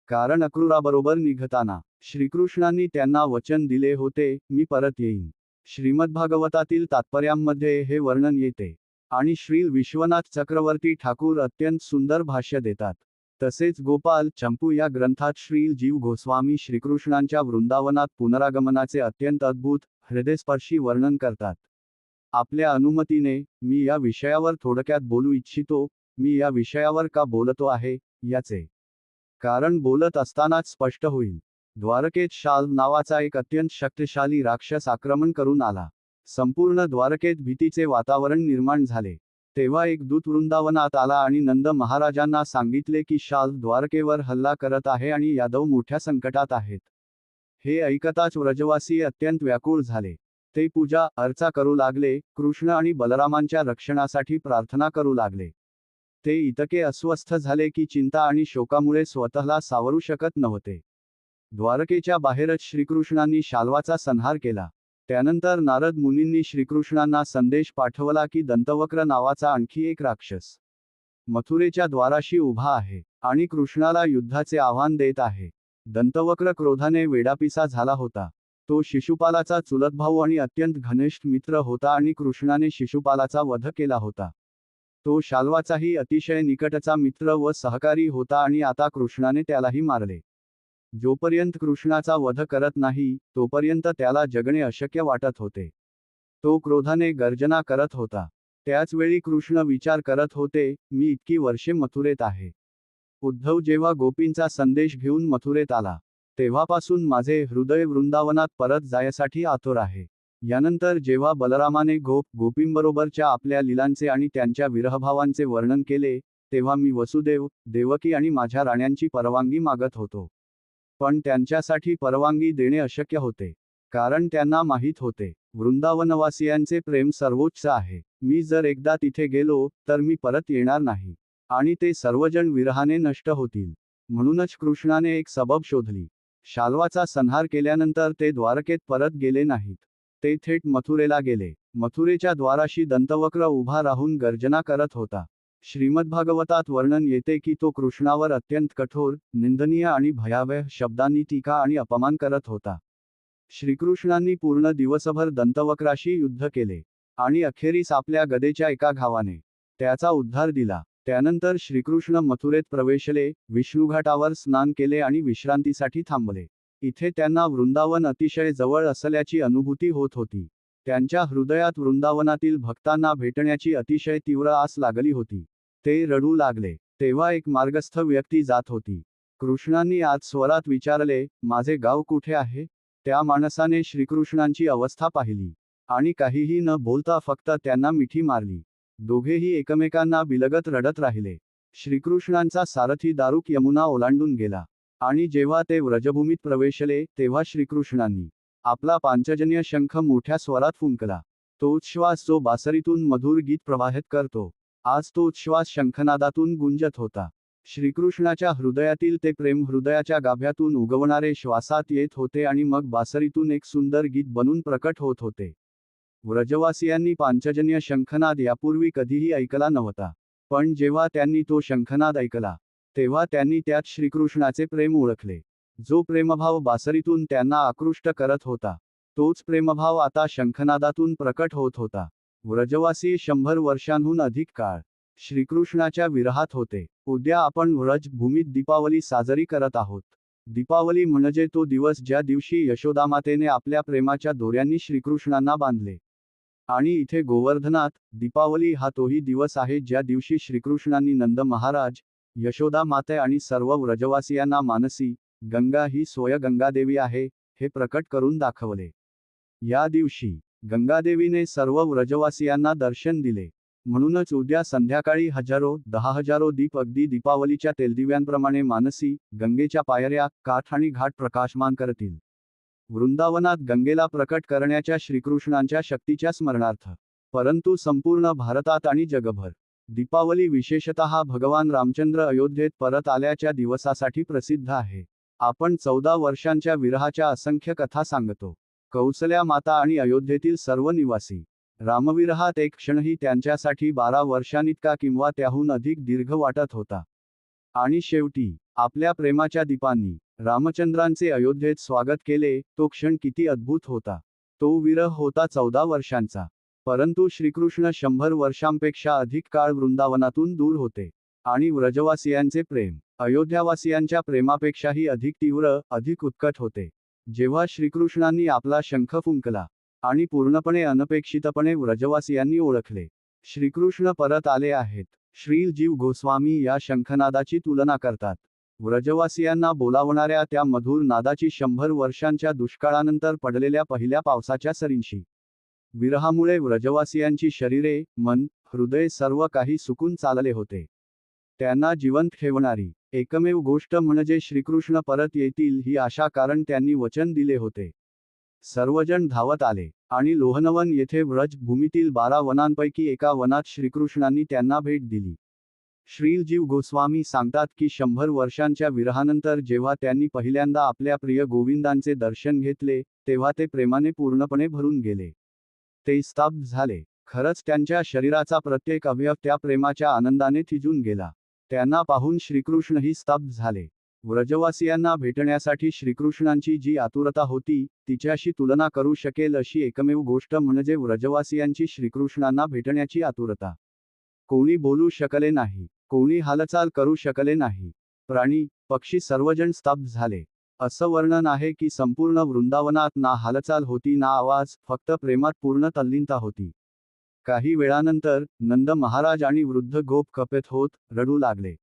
कारण अक्रूराबरोबर निघताना श्रीकृष्णांनी त्यांना वचन दिले होते, मी परत येईन. श्रीमद्भागवतातील तात्पर्यांमध्ये हे वर्णन येते. आणि श्रील विश्वनाथ चक्रवर्ती ठाकूर अत्यंत सुंदर भाष्य देतात. तसेच गोपाल चंपू या ग्रंथात श्रील जीव गोस्वामी श्रीकृष्णांच्या वृंदावनात पुनरागमनाचे अत्यंत अद्भुत, हृदयस्पर्शी वर्णन करतात. आपल्या अनुमतीने मी या विषयावर थोडक्यात बोलू इच्छितो. मी या विषयावर का बोलतो आहे, याचे कारण बोलत असतानाच स्पष्ट होईल. द्वारकेत शाल नावाचा एक अत्यंत शक्तिशाली राक्षस आक्रमण करून आला. संपूर्ण द्वारकेत भीतीचे वातावरण निर्माण झाले. तेव्हा एक दूत वृंदावनात आला आणि नंद महाराजांना सांगितले की शाल द्वारकेवर हल्ला करत आहे आणि यादव मोठ्या संकटात आहेत. हे ऐकताच व्रजवासी अत्यंत व्याकुळ झाले. ते पूजा अर्चा करू लागले, कृष्ण आणि बलरामांच्या रक्षणासाठी प्रार्थना करू लागले. ते इतके अस्वस्थ झाले की चिंता आणि शोकामुळे स्वतःला सावरू शकत नव्हते. द्वारकेच्या बाहेरच श्रीकृष्णांनी शाल्वाचा संहार केला. त्यानंतर नारद मुनींनी श्रीकृष्णांना संदेश पाठवला की दंतवक्र नावाचा आणखी एक राक्षस मथुरेच्या द्वाराशी उभा आहे आणि कृष्णाला युद्धाचे आव्हान देत आहे. दंतवक्र क्रोधाने वेडापिसा झाला होता. तो शिशुपालाचा चुलत भाऊ आणि अत्यंत घनिष्ठ मित्र होता आणि कृष्णाने शिशुपालाचा वध केला होता. तो शाल्वाचाही अतिशय निकटचा मित्र व सहकारी होता आणि आता कृष्णाने त्यालाही मारले. जोपर्यंत कृष्णाचा वध करत नाही, तोपर्यंत त्याला जगणे अशक्य वाटत होते. तो क्रोधाने गर्जना करत होता. त्याच वेळी कृष्ण विचार करत होते, मी इतकी वर्षे मथुरेत आहे. उद्धव जेव्हा गोपींचा संदेश घेऊन मथुरेत आला, तेव्हापासून माझे हृदय वृंदावनात परत जायसाठी आतुर आहे. यानंतर जेव्हा बलरामाने गोपींबरोबरच्या आपल्या लीलांचे आणि त्यांच्या विरहभावांचे वर्णन केले, तेव्हा मी वसुदेव, देवकी आणि माझ्या राण्यांची परवानगी मागत होतो. पण त्यांच्यासाठी परवानगी देणे अशक्य होते. कारण त्यांना माहीत होते, वृंदावनवासियांचे प्रेम सर्वोच्च आहे. मी जर एकदा तिथे गेलो, तर मी परत येणार नाही. आणि ते सर्वजण विरहाने नष्ट होतील. म्हणूनच कृष्णाने एक सबब शोधली. शाल्वाचा संहार केल्यानंतर ते द्वारकेत परत गेले नाहीत. ते थेट मथुरेला गेले. मथुरेच्या द्वाराशी दंतवक्र उभा राहून गर्जना करत होता. श्रीमद्भागवतात वर्णन येते की तो कृष्णावर अत्यंत कठोर, निंदनीय आणि भयावह शब्दांनी टीका आणि अपमान करत होता. श्रीकृष्णांनी पूर्ण दिवसभर दंतवक्राशी युद्ध केले आणि अखेरीस आपल्या गदेच्या एका घावाने त्याचा उद्धार दिला. त्यानंतर श्रीकृष्ण मथुरेत प्रवेशले, विष्णुघाटावर स्नान केले आणि विश्रांतीसाठी थांबले. इथे त्यांना वृंदावन अतिशय जवळ असल्याची अनुभूती होत होती. त्यांच्या हृदयात वृंदावनातील भक्तांना भेटण्याची अतिशय तीव्र आस लागली होती. ते रडू लागले. तेव्हा एक मार्गस्थ व्यक्ती जात होती. कृष्णांनी आत स्वरात विचारले, माझे गाव कुठे आहे? त्या माणसाने श्रीकृष्णांची अवस्था पाहिली आणि काहीही न बोलता फक्त त्यांना मिठी मारली. दोघेही एकमेकांना बिलगत रडत राहिले. श्रीकृष्णांचा सारथी दारुक यमुना ओलांडून गेला आणि जेव्हा ते व्रजभूमीत प्रवेशले, तेव्हा श्रीकृष्णांनी आपला पांचजन्य शंख मोठ्या स्वरात फुंकला. तोच श्वास जो बासरीतून मधुर गीत प्रवाहित करतो, आज तोच श्वास शंखनादातून गुंजत होता. श्रीकृष्णाच्या हृदयातील ते प्रेम हृदयाच्या गाभ्यातून उगवणारे श्वासात येत होते आणि मग बासरीतून एक सुंदर गीत बनून प्रकट होत होते. व्रजवासियांनी पांचजन्य शंखनाद यापूर्वी कधीही ऐकला नव्हता. पण जेव्हा त्यांनी तो शंखनाद ऐकला, तेव्हा त्यांनी त्यात श्रीकृष्णाचे प्रेम ओळखले. जो प्रेमभाव बासरीतून त्यांना आकृष्ट करत होता, तोच प्रेमभाव आता शंखनादातून प्रकट होत होता. व्रजवासी 100 वर्षांहून अधिक काळ श्रीकृष्णाच्या विरहात होते. उद्या आपण व्रज भूमीत दीपावली साजरी करत आहोत. दीपावली म्हणजे तो दिवस ज्या दिवशी यशोदामातेने आपल्या प्रेमाच्या दोऱ्यांनी श्रीकृष्णांना बांधले. आणि इथे गोवर्धनात दीपावली हा तोही दिवस आहे ज्या दिवशी श्रीकृष्णांनी नंद महाराज, यशोदा माते आणि सर्व व्रजवासियांना मानसी गंगा ही स्वयं गंगादेवी आहे हे प्रकट करून दाखवले. या दिवशी गंगादेवीने सर्व व्रजवासियांना दर्शन दिले. म्हणूनच उद्या संध्याकाळी हजारो 10,000 दीप अगदी दीपावलीच्या तेलदिव्यांप्रमाणे मानसी गंगेच्या पायऱ्या, काठ आणि घाट प्रकाशमान करतील. वृंदावनात गंगेला प्रकट करण्याच्या श्रीकृष्णांच्या शक्तीच्या स्मरणार्थ. परंतु संपूर्ण भारतात आणि जगभर दीपावली विशेषतः भगवान रामचंद्र अयोध्येत परत आल्याच्या दिवसासाठी प्रसिद्ध आहे. आपण 14 वर्षांच्या विरहाच्या असंख्य कथा सांगतो. कौसल्या माता आणि अयोध्येतील सर्व निवासी रामविरहात एक क्षणही त्यांच्यासाठी 12 वर्षांइतका किंवा त्याहून अधिक दीर्घ वाटत होता. आणि शेवटी आपल्या प्रेमाच्या दीपांनी रामचंद्रांचे अयोध्येत स्वागत केले. तो क्षण किती अद्भुत होता. तो विरह होता 14 वर्षांचा. परंतु श्रीकृष्ण 100 वर्षांपेक्षा अधिक काळ वृंदावनातून दूर होते. आणि व्रजवासियांचे प्रेम अयोध्यावासियांच्या प्रेमापेक्षाही अधिक तीव्र, अधिक उत्कट होते. जेव्हा श्रीकृष्णांनी आपला शंख फुंकला आणि पूर्णपणे अनपेक्षितपणे व्रजवासियांनी ओळखले, श्रीकृष्ण परत आले आहेत. श्री जीव गोस्वामी या शंखनादाची तुलना करतात. व्रजवासियांना बोलावणाऱ्या त्या मधुर नादाची 100 वर्षांच्या दुष्काळानंतर पडलेल्या पहिल्या पावसाच्या सरींशी. विरहामुळे व्रजवासियांची शरीरे, मन, हृदय सर्व काही सुकून चालले होते. त्यांना जिवंत ठेवणारी एकमेव गोष्ट म्हणजे श्रीकृष्ण परत येतील ही आशा, कारण त्यांनी वचन दिले होते. सर्वजण धावत आले आणि लोहनवन येथे व्रज भूमीतील 12 वनांपैकी एका वनात श्रीकृष्णांनी त्यांना भेट दिली. श्री जीव गोस्वामी सांगतात की 100 वर्षांच्या विरहानंतर जेव्हा त्यांनी पहिल्यांदा आपल्या प्रिय गोविंदांचे दर्शन घेतले, तेव्हा ते प्रेमाने पूर्णपणे भरून गेले. ते स्तब्ध झाले. खरंच त्यांच्या शरीराचा प्रत्येक अवयव त्या प्रेमाच्या आनंदाने थिजून गेला. त्यांना पाहून श्रीकृष्णही स्तब्ध झाले. व्रजवासियांना भेटण्यासाठी श्रीकृष्णांची जी आतुरता होती, तिच्याशी तुलना करू शकेल अशी एकमेव गोष्ट म्हणजे व्रजवासियांची श्रीकृष्णांना भेटण्याची आतुरता. कोणी बोलू शकले नाही, कोणी हालचाल करू शकले नाही. प्राणी, पक्षी सर्वजण स्तब्ध झाले. असं वर्णन आहे की संपूर्ण वृंदावनात ना हालचाल होती ना आवाज, फक्त प्रेमात पूर्ण तल्लीनता होती. काही वेळानंतर नंद महाराज आणि वृद्ध गोप कपेत होत रडू लागले.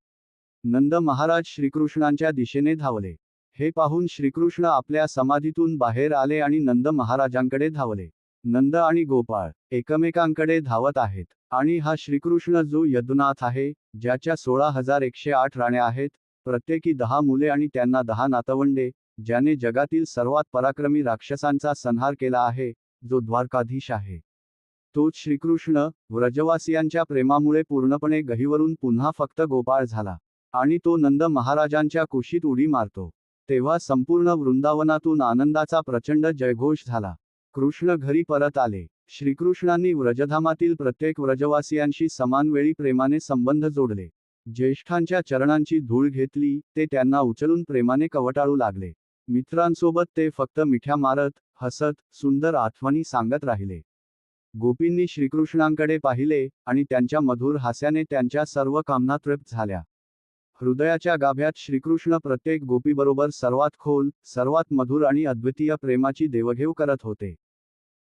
नंद महाराज श्रीकृष्णांच्या दिशेने धावले. हे पाहून श्रीकृष्ण आपल्या समाधीतून बाहेर आले आणि नंद महाराजांकडे धावले. नंद आणि गोपाळ एकमेकांकडे धावत आहेत. आणि हा श्रीकृष्ण जो यदुनाथ आहे, ज्याच्या 16,108 राण्या आहेत, प्रत्येकी 10 मुले आणि त्यांना 10 नातवंडे, ज्याने जगातील सर्वात पराक्रमी राक्षसांचा संहार केला आहे, जो द्वारकाधीश आहे, तोच श्रीकृष्ण व्रजवासियांच्या प्रेमामुळे पूर्णपणे गहिवरून पुन्हा फक्त गोपाळ झाला. आणि तो नंद महाराजांच्या कुशीत उडी मारतो. तेव्हा संपूर्ण वृंदावनातून आनंदाचा प्रचंड जयघोष झाला. कृष्ण घरी परत आले. श्रीकृष्णांनी व्रजधामातील प्रत्येक व्रजवासियांशी समान वेळी प्रेमाने संबंध जोडले. ज्येष्ठांच्या चरणांची धूळ घेतली, ते त्यांना उचलून प्रेमाने कवटाळू लागले. मित्रांसोबत ते फक्त मिठ्या मारत, हसत, सुंदर आठवणी सांगत राहिले. गोपींनी श्रीकृष्णांकडे पाहिले आणि त्यांच्या मधुर हास्याने त्यांच्या सर्व कामना तृप्त झाल्या. हृदयाच्या गाभ्यात श्रीकृष्ण प्रत्येक गोपीबरोबर सर्वात खोल, सर्वात मधुर आणि अद्वितीय प्रेमाची देवघेव करत होते.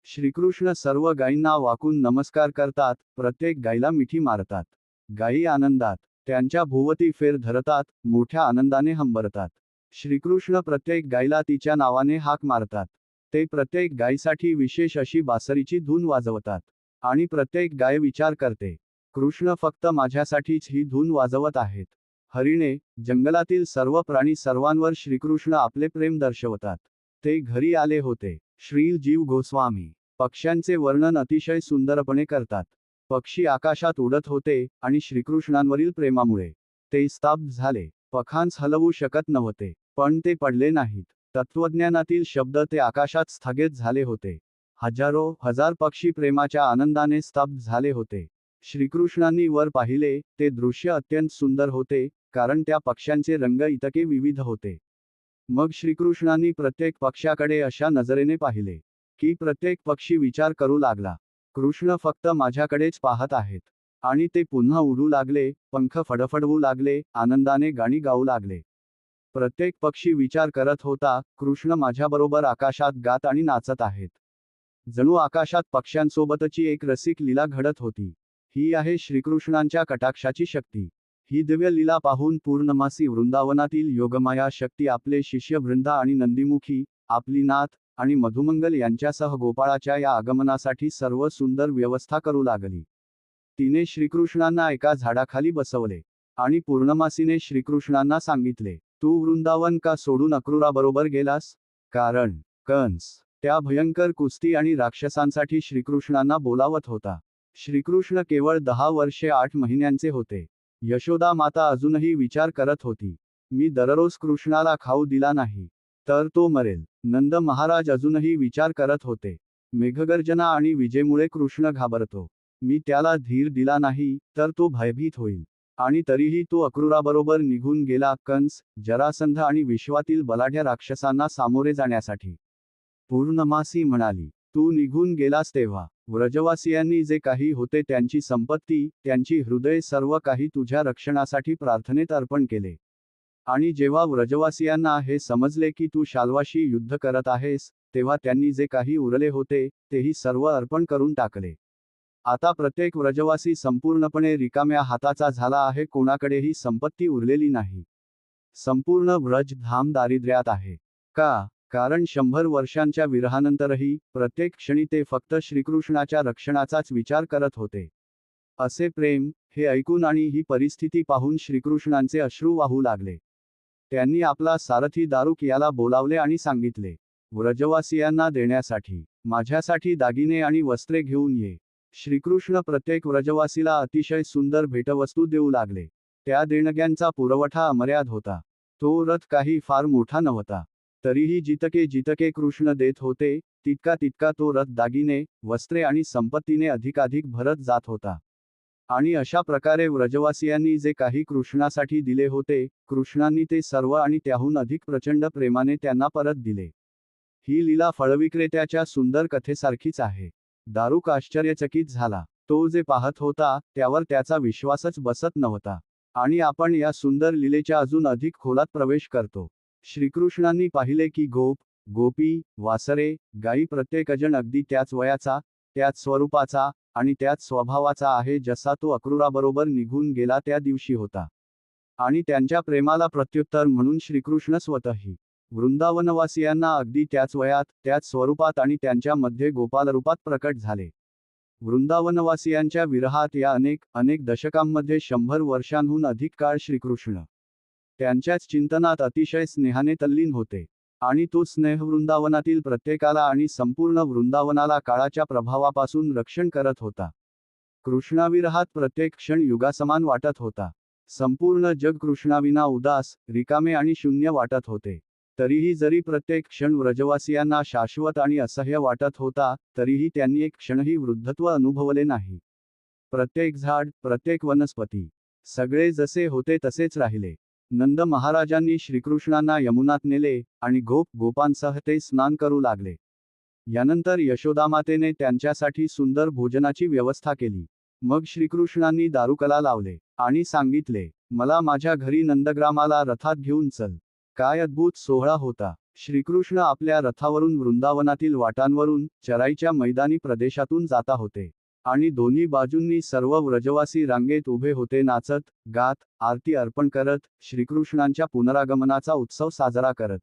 श्रीकृष्ण सर्व गायींना वाकून नमस्कार करतात, प्रत्येक गायीला मिठी मारतात. गायी आनंदात त्यांच्या भोवती फेर धरतात, मोठ्या आनंदाने हंबरतात. श्रीकृष्ण प्रत्येक गायीला तिच्या नावाने हाक मारतात. ते प्रत्येक गायीसाठी विशेष अशी बासरीची धून वाजवतात. आणि प्रत्येक गाय विचार करते, कृष्ण फक्त माझ्यासाठीच ही धून वाजवत आहेत. हरिणे, जंगलातील सर्व प्राणी सर्वांवर श्रीकृष्ण आपले प्रेम दर्शवतात. ते घरी आले होते. श्री जीव गोस्वामी पक्ष्यांचे वर्णन अतिशय सुंदरपणे करतात. पक्षी आकाशात उडत होते आणि श्रीकृष्णांवरील प्रेमामुळे ते स्तब्ध झाले. पखांज हलवू शकत नव्हते, पण ते पडले नाहीत. तत्वज्ञानातील शब्द ते आकाशात स्थगित झाले होते. हजारो हजार पक्षी प्रेमाच्या आनंदाने स्तब्ध झाले होते. श्रीकृष्णांनी वर पाहिले, ते दृश्य अत्यंत सुंदर होते, कारण त्या पक्ष्यांचे रंग इतके विविध होते. मग श्रीकृष्णांनी प्रत्येक पक्ष्याकडे अशा नजरेने पाहिले, की प्रत्येक पक्षी विचार करू लागला, कृष्ण फक्त माझ्याकडेच पाहत आहेत. आणि ते पुन्हा उडू लागले, पंख फडफडवू लागले, आनंदाने गाणी गाऊ लागले. प्रत्येक पक्षी विचार करत होता, कृष्ण माझ्याबरोबर आकाशात गात आणि नाचत आहेत. जणू आकाशात पक्ष्यांसोबतची एक रसिक लीला घडत होती. ही आहे श्रीकृष्णांच्या कटाक्षाची शक्ती. ही दिव्य लीला पाहून पूर्णमासी वृंदावनातील योगमाया शक्ती आपले शिष्य वृंदा आणि नंदीमुखी, आपली नाथ आणि मधुमंगल यांच्यासह गोपाळाच्या या आगमनासाठी सर्व सुंदर व्यवस्था करू लागली. तिने श्रीकृष्णांना एका झाडाखाली बसवले आणि पूर्णमासीने श्रीकृष्णांना सांगितले, तू वृंदावन का सोडून अक्रूराबरोबर गेलास? कारण कंस त्या भयंकर कुस्ती आणि राक्षसांसाठी श्रीकृष्णांना बोलावत होता. श्रीकृष्ण केवळ 10 वर्षे 8 महिन्यांचे होते. यशोदा माता अजूनही विचार करत होती, मी दररोज कृष्णाला खाऊ दिला नाही तर तो मरेल. नंद महाराज अजूनही विचार करत होते, मेघगर्जना आणि विजेमुळे कृष्ण घाबरतो. मी त्याला धीर दिला नाही तर तो भयभीत होईल. आणि तरीही तो अक्रूराबरोबर निघून गेला कंस, जरासंध आणि विश्वातील बलाढ्य राक्षसांना सामोरे जाण्यासाठी. पूर्णमासी म्हणाली, तू निघून गेलास तेव्हा व्रजवासियांनी जे काही होते त्यांची संपत्ती, त्यांची हृदय सर्व काही तुझ्या रक्षणासाठी प्रार्थनेत अर्पण केले. आणि जेव्हा व्रजवासियांना हे समजले की तू शाल्वाशी युद्ध करत आहेस, तेव्हा त्यांनी जे काही उरले होते तेही सर्व अर्पण करून टाकले. आता प्रत्येक व्रजवासी संपूर्णपणे रिकाम्या हाताचा झाला आहे, कोणाकडेही संपत्ती उरलेली नाही. संपूर्ण व्रज धाम दारिद्र्यात आहे. का? कारण 100 वर्षांच्या विरहानंतरही प्रत्येक क्षणी ते फक्त श्रीकृष्णाच्या रक्षणाचाच विचार करत होते. असे प्रेम, हे ऐकून आणि ही परिस्थिती पाहून श्रीकृष्णांचे अश्रू वाहू लागले. त्यांनी आपला सारथी दारुक याला बोलावले आणि सांगितले, व्रजवासियांना देण्यासाठी माझ्यासाठी दागिने आणि वस्त्रे घेऊन ये. श्रीकृष्ण प्रत्येक व्रजवासीला अतिशय सुंदर भेटवस्तू देऊ लागले. त्या देणग्यांचा पुरवठा अमर्याद होता. तो रथ काही फार मोठा नव्हता. तरीही जितके जितके कृष्ण देत होते, तितका तितका तो रथ दागिने, वस्त्रे आणि संपत्तीने अधिकाधिक भरत जात होता. आणि अशा प्रकारे व्रजवासियांनी जे काही कृष्णासाठी दिले होते, कृष्णांनी ते सर्व आणि त्याहून अधिक प्रचंड प्रेमाने त्यांना परत दिले. ही लीला फळविक्रेत्याच्या सुंदर कथेसारखीच आहे. दारुक आश्चर्यचकित झाला. तो जे पाहत होता त्यावर त्याचा विश्वासच बसत नव्हता. आणि आपण या सुंदर लीलेच्या अजून अधिक खोलात प्रवेश करतो. श्रीकृष्णांनी पाहिले की गोप, गोपी, वासरे, गायी प्रत्येकजण अगदी त्याच वयाचा, त्याच स्वरूपाचा आणि त्याच स्वभावाचा आहे जसा तो अक्रूराबरोबर निघून गेला त्या दिवशी होता. आणि त्यांच्या प्रेमाला प्रत्युत्तर म्हणून श्रीकृष्ण स्वतःही वृंदावनवासियांना अगदी त्याच वयात, त्याच स्वरूपात आणि त्यांच्या मध्ये गोपालरूपात प्रकट झाले. वृंदावनवासियांच्या विरहात या अनेक दशकांमध्ये 100 वर्षांहून अधिक काळ श्रीकृष्ण त्यांच्याच चिंतनात अतिशय स्नेहाने तल्लीन होते. आणि तो स्नेह वृंदावनातील प्रत्येकाला आणि संपूर्ण वृंदावनाला काळाच्या प्रभावापासून रक्षण करत होता. कृष्णाविरहात प्रत्येक क्षण युगासमान वाटत होता. संपूर्ण जग कृष्णाविना उदास, रिकामे आणि शून्य वाटत होते. तरीही जरी प्रत्येक क्षण व्रजवासियांना शाश्वत आणि असह्य वाटत होता, तरीही त्यांनी एक क्षणही वृद्धत्व अनुभवले नाही. प्रत्येक झाड, प्रत्येक वनस्पती, सगळे जसे होते तसेच राहिले. नंद महाराजांनी श्रीकृष्णांना यमुनात नेले आणि गोपांसह ते स्नान करू लागले. यानंतर यशोदामातेने त्यांच्यासाठी सुंदर भोजनाची व्यवस्था केली. मग श्रीकृष्णांनी दारुकला लावले आणि सांगितले, मला माझ्या घरी नंदग्रामाला रथात घेऊन चल. काय अद्भुत सोहळा होता. श्रीकृष्ण आपल्या रथावरून वृंदावनातील वाटांवरून, चराईच्या मैदानी प्रदेशातून जाता होते. आणि दोन्ही बाजूंनी सर्व व्रजवासी रांगेत उभे होते, नाचत, गात, आरती अर्पण करत, श्रीकृष्णांच्या पुनरागमनाचा उत्सव साजरा करत.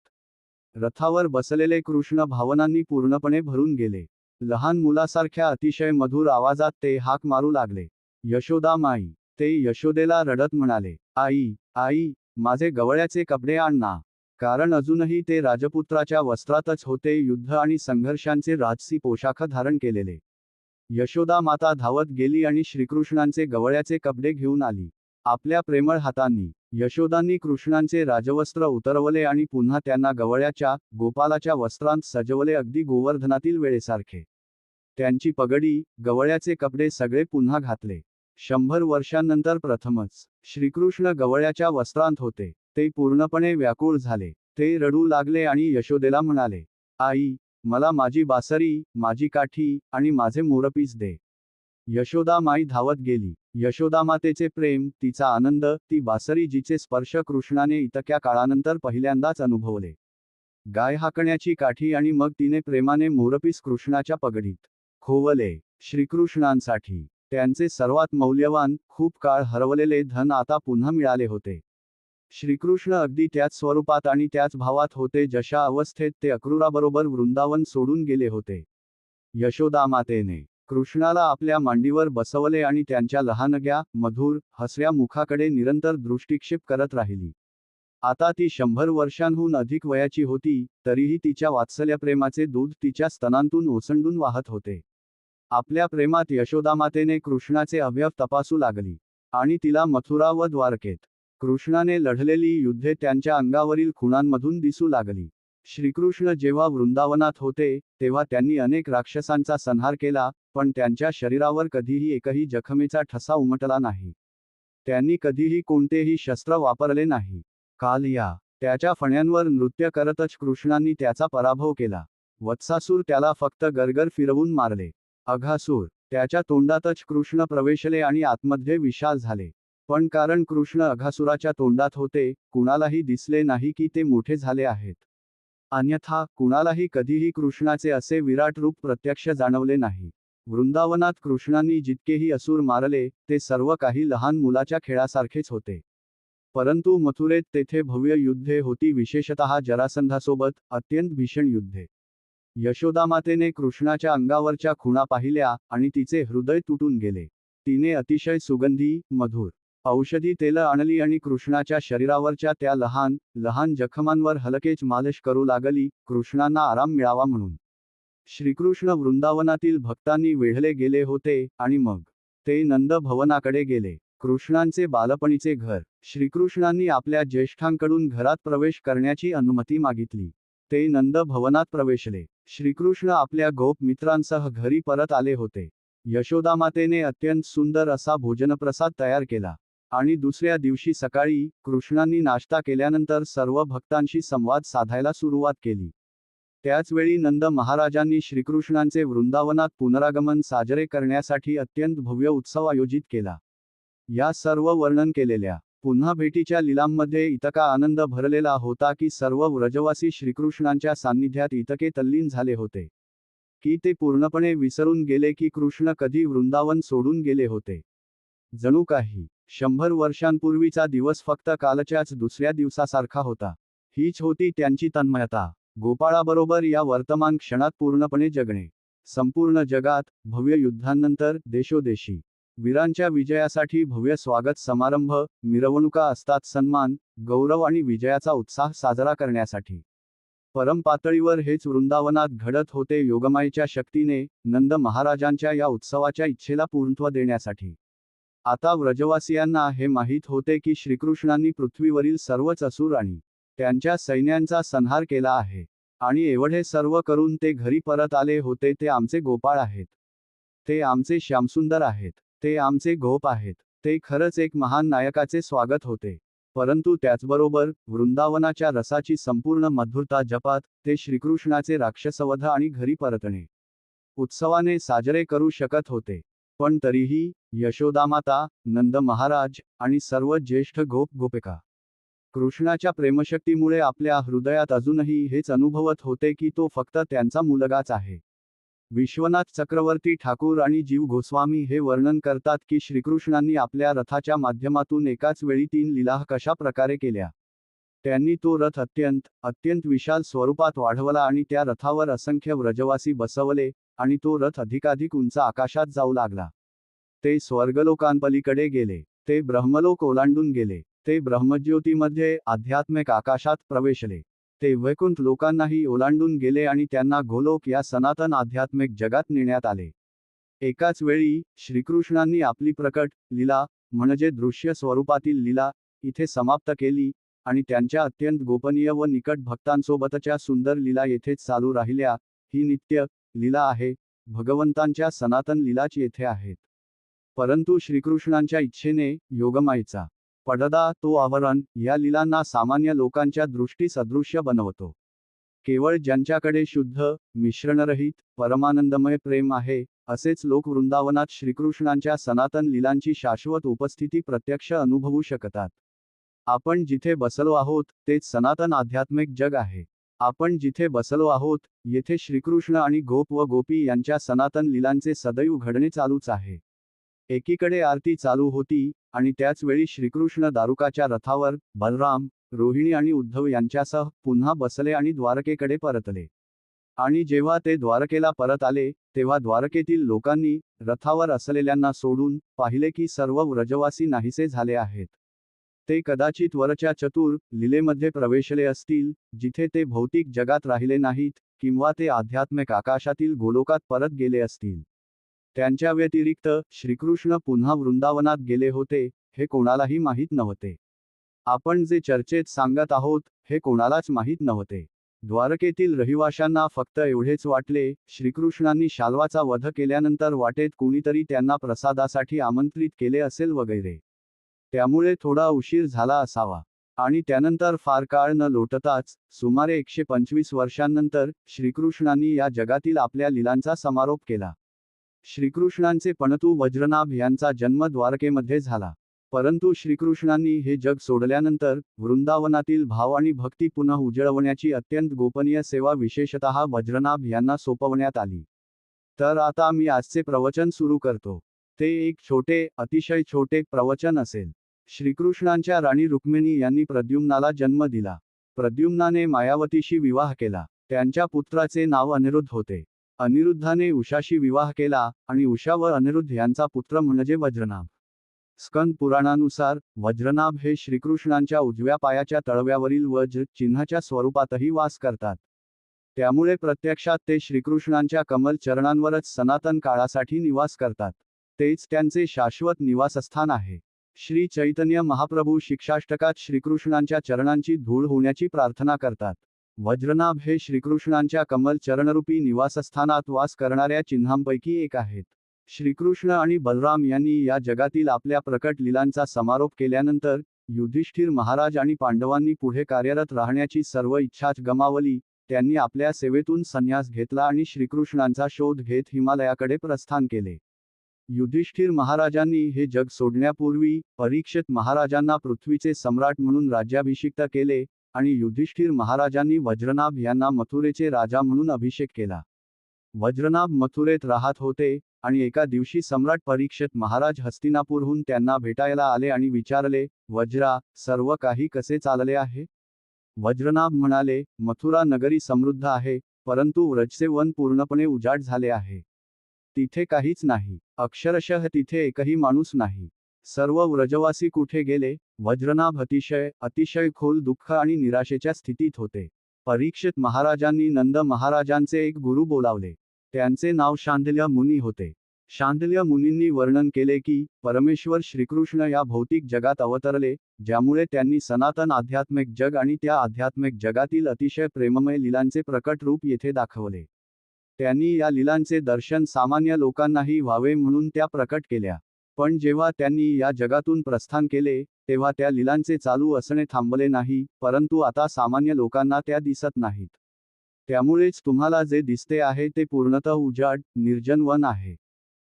रथावर बसलेले कृष्ण भावनांनी पूर्णपणे भरून गेले. लहान मुलासारख्या अतिशय मधुर आवाजात ते हाक मारू लागले, यशोदा माई. ते यशोदेला रडत म्हणाले, आई, आई, माझे गवळ्याचे कपडे आण ना. कारण अजूनही ते राजपुत्राच्या वस्त्रातच होते, युद्ध आणि संघर्षांचे राजसी पोशाख धारण केलेले. यशोदा माता धावत गेली आणि श्रीकृष्णांचे गवळ्याचे कपडे घेऊन आली. आपल्या प्रेमळ हातांनी यशोदांनी कृष्णांचे राजवस्त्र उतरवले आणि पुन्हा त्यांना गवळ्याच्या, गोपालाच्या वस्त्रांत सजवले, अगदी गोवर्धनातील वेळेसारखे. त्यांची पगडी, गवळ्याचे कपडे सगळे पुन्हा घातले. 100 वर्षांनंतर प्रथमच श्रीकृष्ण गवळ्याच्या वस्त्रांत होते. ते पूर्णपणे व्याकुळ झाले. ते रडू लागले आणि यशोदेला म्हणाले, आई, मला माझी बासरी, माझी काठी आणि माझे मोरपीस दे. यशोदा माई धावत गेली. यशोदामातेचे प्रेम, तिचा आनंद, ती बासरी जिचे स्पर्श कृष्णाने इतक्या काळानंतर पहिल्यांदाच अनुभवले. गाय हाकण्याची काठी आणि मग तिने प्रेमाने मोरपीस कृष्णाच्या पगडीत खोवले. श्रीकृष्णांसाठी त्यांचे सर्वात मौल्यवान, खूप काळ हरवलेले धन आता पुन्हा मिळाले होते. श्रीकृष्ण अगदी त्याच स्वरूपात आणि त्याच भावात होते जशा अवस्थेत ते अक्रूराबरोबर वृंदावन सोडून गेले होते. यशोदामातेने कृष्णाला आपल्या मांडीवर बसवले आणि त्यांच्या लहानग्या, मधुर, हसऱ्या मुखाकडे निरंतर दृष्टिक्षेप करत राहिली. आता ती 100 वर्षांहून अधिक वयाची होती, तरीही तिच्या वात्सल्यप्रेमाचे दूध तिच्या स्तनांतून ओसंडून वाहत होते. आपल्या प्रेमात यशोदामातेने कृष्णाचे अवयव तपासू लागली. आणि तिला मथुरा व द्वारकेत कृष्णाने लढलेली युद्धे त्यांच्या अंगावरील खुणांमधून दिसू लागली. श्रीकृष्ण जेव्हा वृंदावनात होते, तेव्हा त्यांनी अनेक राक्षसांचा संहार केला, पण त्यांच्या शरीरावर कधीही एकही जखमेचा ठसा उमटला नाही. त्यांनी कधीही कोणतेही शस्त्र वापरले नाही. काल त्याच्या फण्यांवर नृत्य करतच कृष्णांनी त्याचा पराभव केला. वत्सासूर त्याला फक्त गरगर फिरवून मारले. अघासूर त्याच्या तोंडातच कृष्ण प्रवेशले आणि आतमध्ये विशाल झाले. पण कारण कृष्ण अघासुराच्या तोंडात होते, कुणालाही दिसले नाही की ते मोठे झाले आहेत. अन्यथा कुणालाही कधीही कृष्णाचे असे विराट रूप प्रत्यक्ष जाणवले नाही. वृंदावनात कृष्णांनी जितकेही असुर मारले, ते सर्व काही लहान मुलाच्या खेळासारखेच होते. परंतु मथुरेत तेथे भव्य युद्धे होती, विशेषतः जरासंधासोबत, अत्यंत भीषण युद्धे. यशोदामातेने कृष्णाच्या अंगावरच्या खुणा पाहिल्या आणि तिचे हृदय तुटून गेले. तिने अतिशय सुगंधी, मधुर औषधी तेल आणली आणि कृष्णाच्या शरीरावरच्या त्या लहान लहान जखमांवर हलकेच मालिश करू लागली, कृष्णांना आराम मिळावा म्हणून. श्रीकृष्ण वृंदावनातील भक्तांनी वेढले गेले होते आणि मग ते नंद भवनाकडे गेले. कृष्णांचे बालपणीचे घर. श्रीकृष्णांनी आपल्या ज्येष्ठांकडून घरात प्रवेश करण्याची अनुमती मागितली. ते नंद भवनात प्रवेशले. श्रीकृष्ण आपल्या गोप मित्रांसह घरी परत आले होते. यशोदामातेने अत्यंत सुंदर असा भोजनप्रसाद तयार केला. आणि दुसऱ्या दिवशी सकाळी, कृष्णांनी नाश्ता केल्यानंतर सर्व भक्तांशी संवाद साधायला सुरुवात केली. त्याचवेळी नंद महाराजांनी श्रीकृष्णांचे वृंदावनात पुनरागमन साजरे करण्यासाठी अत्यंत भव्य उत्सव आयोजित केला. या सर्व वर्णन केलेल्या पुन्हा भेटीच्या लीलांमध्ये इतका आनंद भरलेला होता की सर्व व्रजवासी श्रीकृष्णांच्या सान्निध्यात इतके तल्लीन झाले होते की ते पूर्णपणे विसरून गेले की कृष्ण कधी वृंदावन सोडून गेले होते. जणू काही 100 वर्षांपूर्वीचा दिवस फक्त कालच्याच दुसऱ्या दिवसासारखा होता. हीच होती त्यांची तन्मयता. गोपाळाबरोबर या वर्तमान क्षणात पूर्णपणे जगणे. संपूर्ण जगात भव्य युद्धांनंतर देशोदेशी वीरांच्या विजयासाठी भव्य स्वागत समारंभ, मिरवणुका असतात, सन्मान, गौरव आणि विजयाचा उत्साह साजरा करण्यासाठी. परम पातळीवर हेच वृंदावनात घडत होते योगमायेच्या शक्तीने, नंद महाराजांच्या या उत्सवाच्या इच्छेला पूर्णत्व देण्यासाठी. आता व्रजवासियांना हे माहीत होते की श्रीकृष्णांनी पृथ्वीवरील सर्वच असुर आणि त्यांच्या सैन्यांचा संहार केला आहे. आणि एवढे सर्व करून ते घरी परत आले होते. ते आमचे गोपाळ आहेत. ते आमचे श्यामसुंदर आहेत. ते आमचे गोप आहेत. ते खरंच एक महान नायकाचे स्वागत होते. परंतु त्याचबरोबर, वृंदावनाच्या रसाची संपूर्ण मधुरता जपात, ते श्रीकृष्णाचे राक्षसवध आणि घरी परतणे उत्सवाने साजरे करू शकत होते. पण तरीही, यशोदामाता, नंद महाराज, आणि सर्व ज्येष्ठ गोप गोपिका कृष्णाच्या प्रेमशक्तीमुळे आपल्या हृदयात अजूनही हेच अनुभवत होते की तो फक्त त्यांचा मुलगाच आहे. विश्वनाथ चक्रवर्ती ठाकूर आणि जीव गोस्वामी हे वर्णन करतात की श्रीकृष्णांनी आपल्या रथाच्या माध्यमातून एकाच वेळी 3 लीला कशा प्रकारे केल्या. त्यांनी तो रथ अत्यंत विशाल स्वरूपात वाढवला आणि त्या रथावर असंख्य व्रजवासी बसवले, आणि तो रथ अधिकाधिक उंच आकाशात जाऊ लागला. ते स्वर्गलोकांपलीकडे गेले. ते ब्रह्मलोक ओलांडून गेले. ते ब्रह्मज्योतीमध्ये आध्यात्मिक आकाशात प्रवेशले. ते वैकुंठ लोकांनाही ओलांडून गेले आणि त्यांना गोलोक या सनातन आध्यात्मिक जगात नेण्यात आले. एकाच वेळी, श्रीकृष्णांनी आपली प्रकट लीला, म्हणजे दृश्य स्वरूपातील लीला, इथे समाप्त केली, आणि त्यांच्या अत्यंत गोपनीय व निकट भक्तांसोबतच्या सुंदर लीला येथेच चालू राहिल्या. ही नित्य लीला आहे. भगवंतांच्या सनातन लीलाच येथे आहेत. परंतु श्रीकृष्णांच्या इच्छेने, योगमायेचा पडदा, तो आवरण, या लीलांना सामान्य लोकांच्या दृष्टीस अदृश्य बनवतो. केवळ ज्यांच्याकडे शुद्ध, मिश्रणरहित, परमानंदमय प्रेम आहे, असेच लोक वृंदावनात श्रीकृष्णांच्या सनातन लीलांची शाश्वत उपस्थिती प्रत्यक्ष अनुभवू शकतात. आपण जिथे बसलो आहोत, तेच सनातन आध्यात्मिक जग आहे. आपण जिथे बसलो आहोत, येथे श्रीकृष्ण आणि गोप व गोपी यांच्या सनातन लीलांचे सदैव घडणे चालूच आहे. एकीकडे आरती चालू होती, आणि त्याच वेळी श्रीकृष्ण दारुकाच्या रथावर, बलराम, रोहिणी आणि उद्धव यांच्यासह पुन्हा बसले आणि द्वारकेकडे परतले. आणि जेव्हा ते द्वारकेला परत आले, तेव्हा द्वारकेतील लोकांनी, रथावर असलेल्यांना सोडून, पाहिले की सर्व व्रजवासी नाहीसे झाले आहेत. ते कदाचित वरच्या चतुर लीलेमध्ये प्रवेशले असतील, जिथे ते भौतिक जगात राहिले नाहीत, किंवा ते आध्यात्मिक आकाशातील गोलोकात परत गेले असतील. त्यांच्या व्यतिरिक्त श्रीकृष्ण पुन्हा वृंदावनात गेले होते, हे कोणालाही माहीत नव्हते. आपण जे चर्चेत सांगत आहोत, हे कोणालाच माहीत नव्हते. द्वारकेतील रहिवाशांना फक्त एवढेच वाटले, श्रीकृष्णांनी शाल्वाचा वध केल्यानंतर वाटेत कुणीतरी त्यांना प्रसादासाठी आमंत्रित केले असेल वगैरे. त्यामुळे थोडा उशीर झाला असावा. आणि त्यानंतर फार काळ न लोटताच, सुमारे 125 वर्षांनंतर, श्रीकृष्णांनी या जगातील आपल्या लीलांचा समारोप केला. श्रीकृष्णांचे पणतू वज्रनाभ यांचा जन्म द्वारकेमध्ये झाला. परंतु श्रीकृष्णांनी हे जग सोडल्यानंतर, वृंदावनातील भाव आणि भक्ती पुन्हा उजळवण्याची अत्यंत गोपनीय सेवा विशेषतः वज्रनाभ यांना सोपवण्यात आली. तर आता मी आजचे प्रवचन सुरू करतो. ते एक छोटे, अतिशय छोटे प्रवचन असेल. श्रीकृष्णांच्या राणी रुक्मिणी यांनी प्रद्युम्नाला जन्म दिला. प्रद्युम्नाने मायावतीशी विवाह केला. त्यांच्या पुत्राचे नाव अनिरुद्ध होते. अनिरुद्धाने उषाशी विवाह केला, आणि उषा व अनिरुद्ध यांचा पुत्र म्हणजे वज्रनाभ. स्कंद पुराणानुसार, वज्रनाभ हे श्रीकृष्णांच्या उजव्या पायाच्या तळव्यावरील वज्र चिन्हाच्या स्वरूपातही वास करतात. त्यामुळे प्रत्यक्षात ते श्रीकृष्णांच्या कमल चरणांवरच सनातन काळासाठी निवास करतात. तेच त्यांचे शाश्वत निवासस्थान आहे. श्री चैतन्य महाप्रभू शिक्षाष्टकात श्रीकृष्णांच्या चरणांची धूळ होण्याची प्रार्थना करतात. वज्रनाभ हे श्रीकृष्णांच्या कमल चरणरूपी निवासस्थानात वास करणाऱ्या चिन्हांपैकी एक आहेत. श्रीकृष्ण आणि बलराम यांनी या जगातील आपल्या प्रकट लीलांचा समारोप केल्यानंतर, युधिष्ठिर महाराज आणि पांडवांनी पुढे कार्यरत राहण्याची सर्व इच्छाच गमावली. त्यांनी आपल्या सेवेतून संन्यास घेतला आणि श्रीकृष्णांचा शोध घेत हिमालयाकडे प्रस्थान केले. युधिष्ठिर महाराजांनी हे जग सोडण्यापूर्वी, परीक्षित महाराजांना पृथ्वीचे सम्राट म्हणून राज्याभिषिक्त केले, आणि युधिष्ठिर महाराजांनी वज्रनाभ यांना मथुरेचे राजा म्हणून अभिषेक केला. वज्रनाभ मथुरेत राहत होते, आणि एका दिवशी सम्राट परीक्षित महाराज हस्तिनापूरहून त्यांना भेटायला आले आणि विचारले, वज्रा, सर्व काही कसे चालले आहे? वज्रनाभ म्हणाले, मथुरा नगरी समृद्ध आहे, परंतु व्रजचे वन पूर्णपणे उजाड झाले आहे. तिथे काहीच नाही. अक्षरशः तिथे एकही माणूस नाही. सर्व व्रजवासी कुठे गेले? वज्रनाभ अतिशय खोल दुःख आणि निराशेच्या स्थितीत होते. परीक्षित महाराजांनी नंद महाराजांचे एक गुरु बोलावले. त्यांचे नाव शांडिल्य मुनी होते. शांडिल्य मुनींनी वर्णन केले की, परमेश्वर श्रीकृष्ण या भौतिक जगात अवतरले, ज्यामुळे त्यांनी सनातन आध्यात्मिक जग आणि त्या आध्यात्मिक जगातील अतिशय प्रेममय लीलांचे प्रकट रूप येथे दाखवले. त्यांनी या लीलांचे दर्शन सामान्य लोकांनाही व्हावे म्हणून त्या प्रकट केल्या. पण जेव्हा त्यांनी या जगातून प्रस्थान केले, तेव्हा त्या लीलांचे चालू असणे थांबले नाही, परंतु आता सामान्य लोकांना त्या दिसत नाहीत. त्यामुळेच तुम्हाला जे दिसते आहे ते पूर्णतः उजाड, निर्जन वन आहे.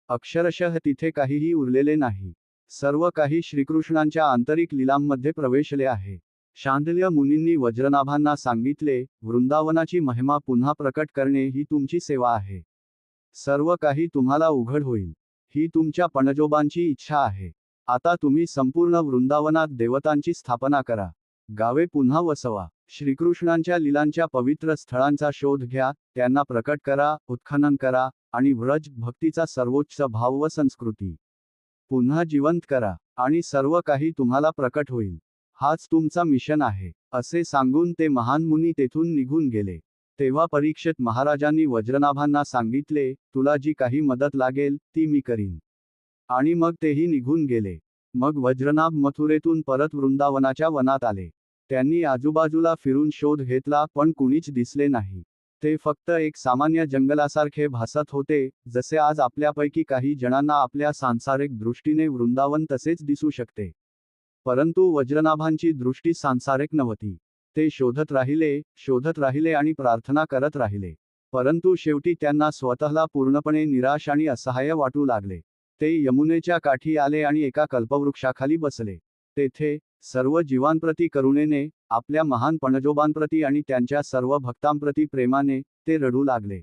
अक्षरशः तिथे काहीही उरलेले नाही. सर्व काही श्रीकृष्णांच्या आंतरिक लीलांमध्ये प्रवेशले आहे. शांडिल्य मुनींनी वज्रनाभांना सांगितले, वृंदावनाची महिमा पुन्हा प्रकट करणे ही तुमची सेवा आहे. सर्व काही तुम्हाला उघड होईल. ही तुमच्या पणजोबांची इच्छा आहे. आता तुम्ही संपूर्ण वृंदावनात देवतांची स्थापना करा. गावे पुन्हा वसवा. श्रीकृष्णांच्या लीलांच्या पवित्र स्थळांचा शोध घ्या, त्यांना प्रकट करा, उत्खनन करा, आणि व्रज भक्तीचा सर्वोच्च भाव व संस्कृती पुन्हा जिवंत करा, आणि सर्व काही तुम्हाला प्रकट होईल. हाच तुमचा मिशन आहे. असे सांगून ते महान मुनी तेथून निघून गेले. तेव्हा परीक्षित महाराजांनी वज्रनाभांना सांगितले, तुला जी काही मदत लागेल, ती मी करीन. आणि मग तेही निघून गेले. मग वज्रनाभ मथुरेतून परत वृंदावनाच्या वनात आले. त्यांनी आजूबाजूला फिरून शोध घेतला, पण कुणीच दिसले नाही. ते फक्त एक सामान्य जंगलासारखे भासत होते, जसे आज आपल्यापैकी काही जणांना आपल्या सांसारिक दृष्टीने वृंदावन तसेच दिसू शकते. परंतु वज्रनाभांची दृष्टी सांसारिक नव्हती. ते शोधत राहिले आणि प्रार्थना करत राहिले. परंतु शेवटी त्यांना स्वतःला पूर्णपणे निराश आणि असहाय्य वाटू लागले. ते यमुनेच्या काठी आले आणि एका कल्पवृक्षाखाली बसले. तेथे सर्व जीवांप्रती करुणेने, आपल्या महान पणजोबांप्रती आणि त्यांच्या सर्व भक्तांप्रती प्रेमाने ते रडू लागले.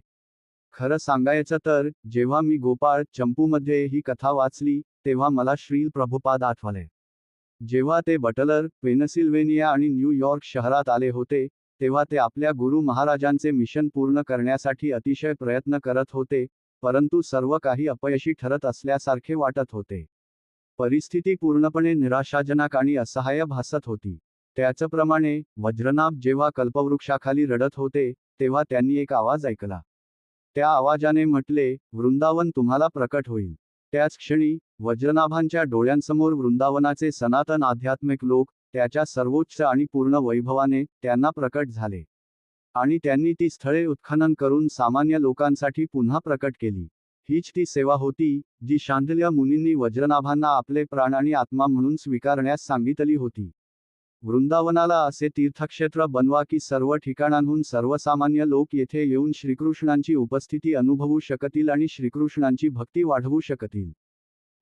खरं सांगायचं तर, जेव्हा मी गोपाळ चंपूमध्ये ही कथा वाचली, तेव्हा मला श्रील प्रभुपाद आठवले. जेव्हा ते बटलर, पेनसिल्व्हेनिया आणि न्यूयॉर्क शहरात आले होते, तेव्हा ते आपल्या गुरु महाराजांचे मिशन पूर्ण करण्यासाठी अतिशय प्रयत्न करत होते, परंतु सर्व काही अपयशी ठरत असल्यासारखे वाटत होते. परिस्थिती पूर्णपणे निराशाजनक आणि असहाय्य भासत होती. त्याचप्रमाणे वज्रनाभ जेव्हा कल्पवृक्षाखाली रडत होते, तेव्हा त्यांनी एक आवाज ऐकला. त्या आवाजाने म्हटले, वृंदावन तुम्हाला प्रकट होईल. त्याच क्षणी वज्रनाभांच्या डोळ्यांसमोर वृंदावनाचे सनातन आध्यात्मिक लोक, त्याच्या सर्वोच्च आणि पूर्ण वैभवाने त्यांना प्रकट झाले. आणि त्यांनी ती स्थळे उत्खनन करून सामान्य लोकांसाठी पुन्हा प्रकट केली. हीच ती सेवा होती, जी शांडिल्य मुनींनी वज्रनाभांना आपले प्राण आणि आत्मा म्हणून स्वीकारण्यास सांगितली होती. वृंदावनाला असे तीर्थक्षेत्र बनवा की सर्व ठिकाणांहून सर्वसामान्य लोक येथे येऊन श्रीकृष्णांची उपस्थिती अनुभवू शकतील आणि श्रीकृष्णांची भक्ती वाढवू शकतील.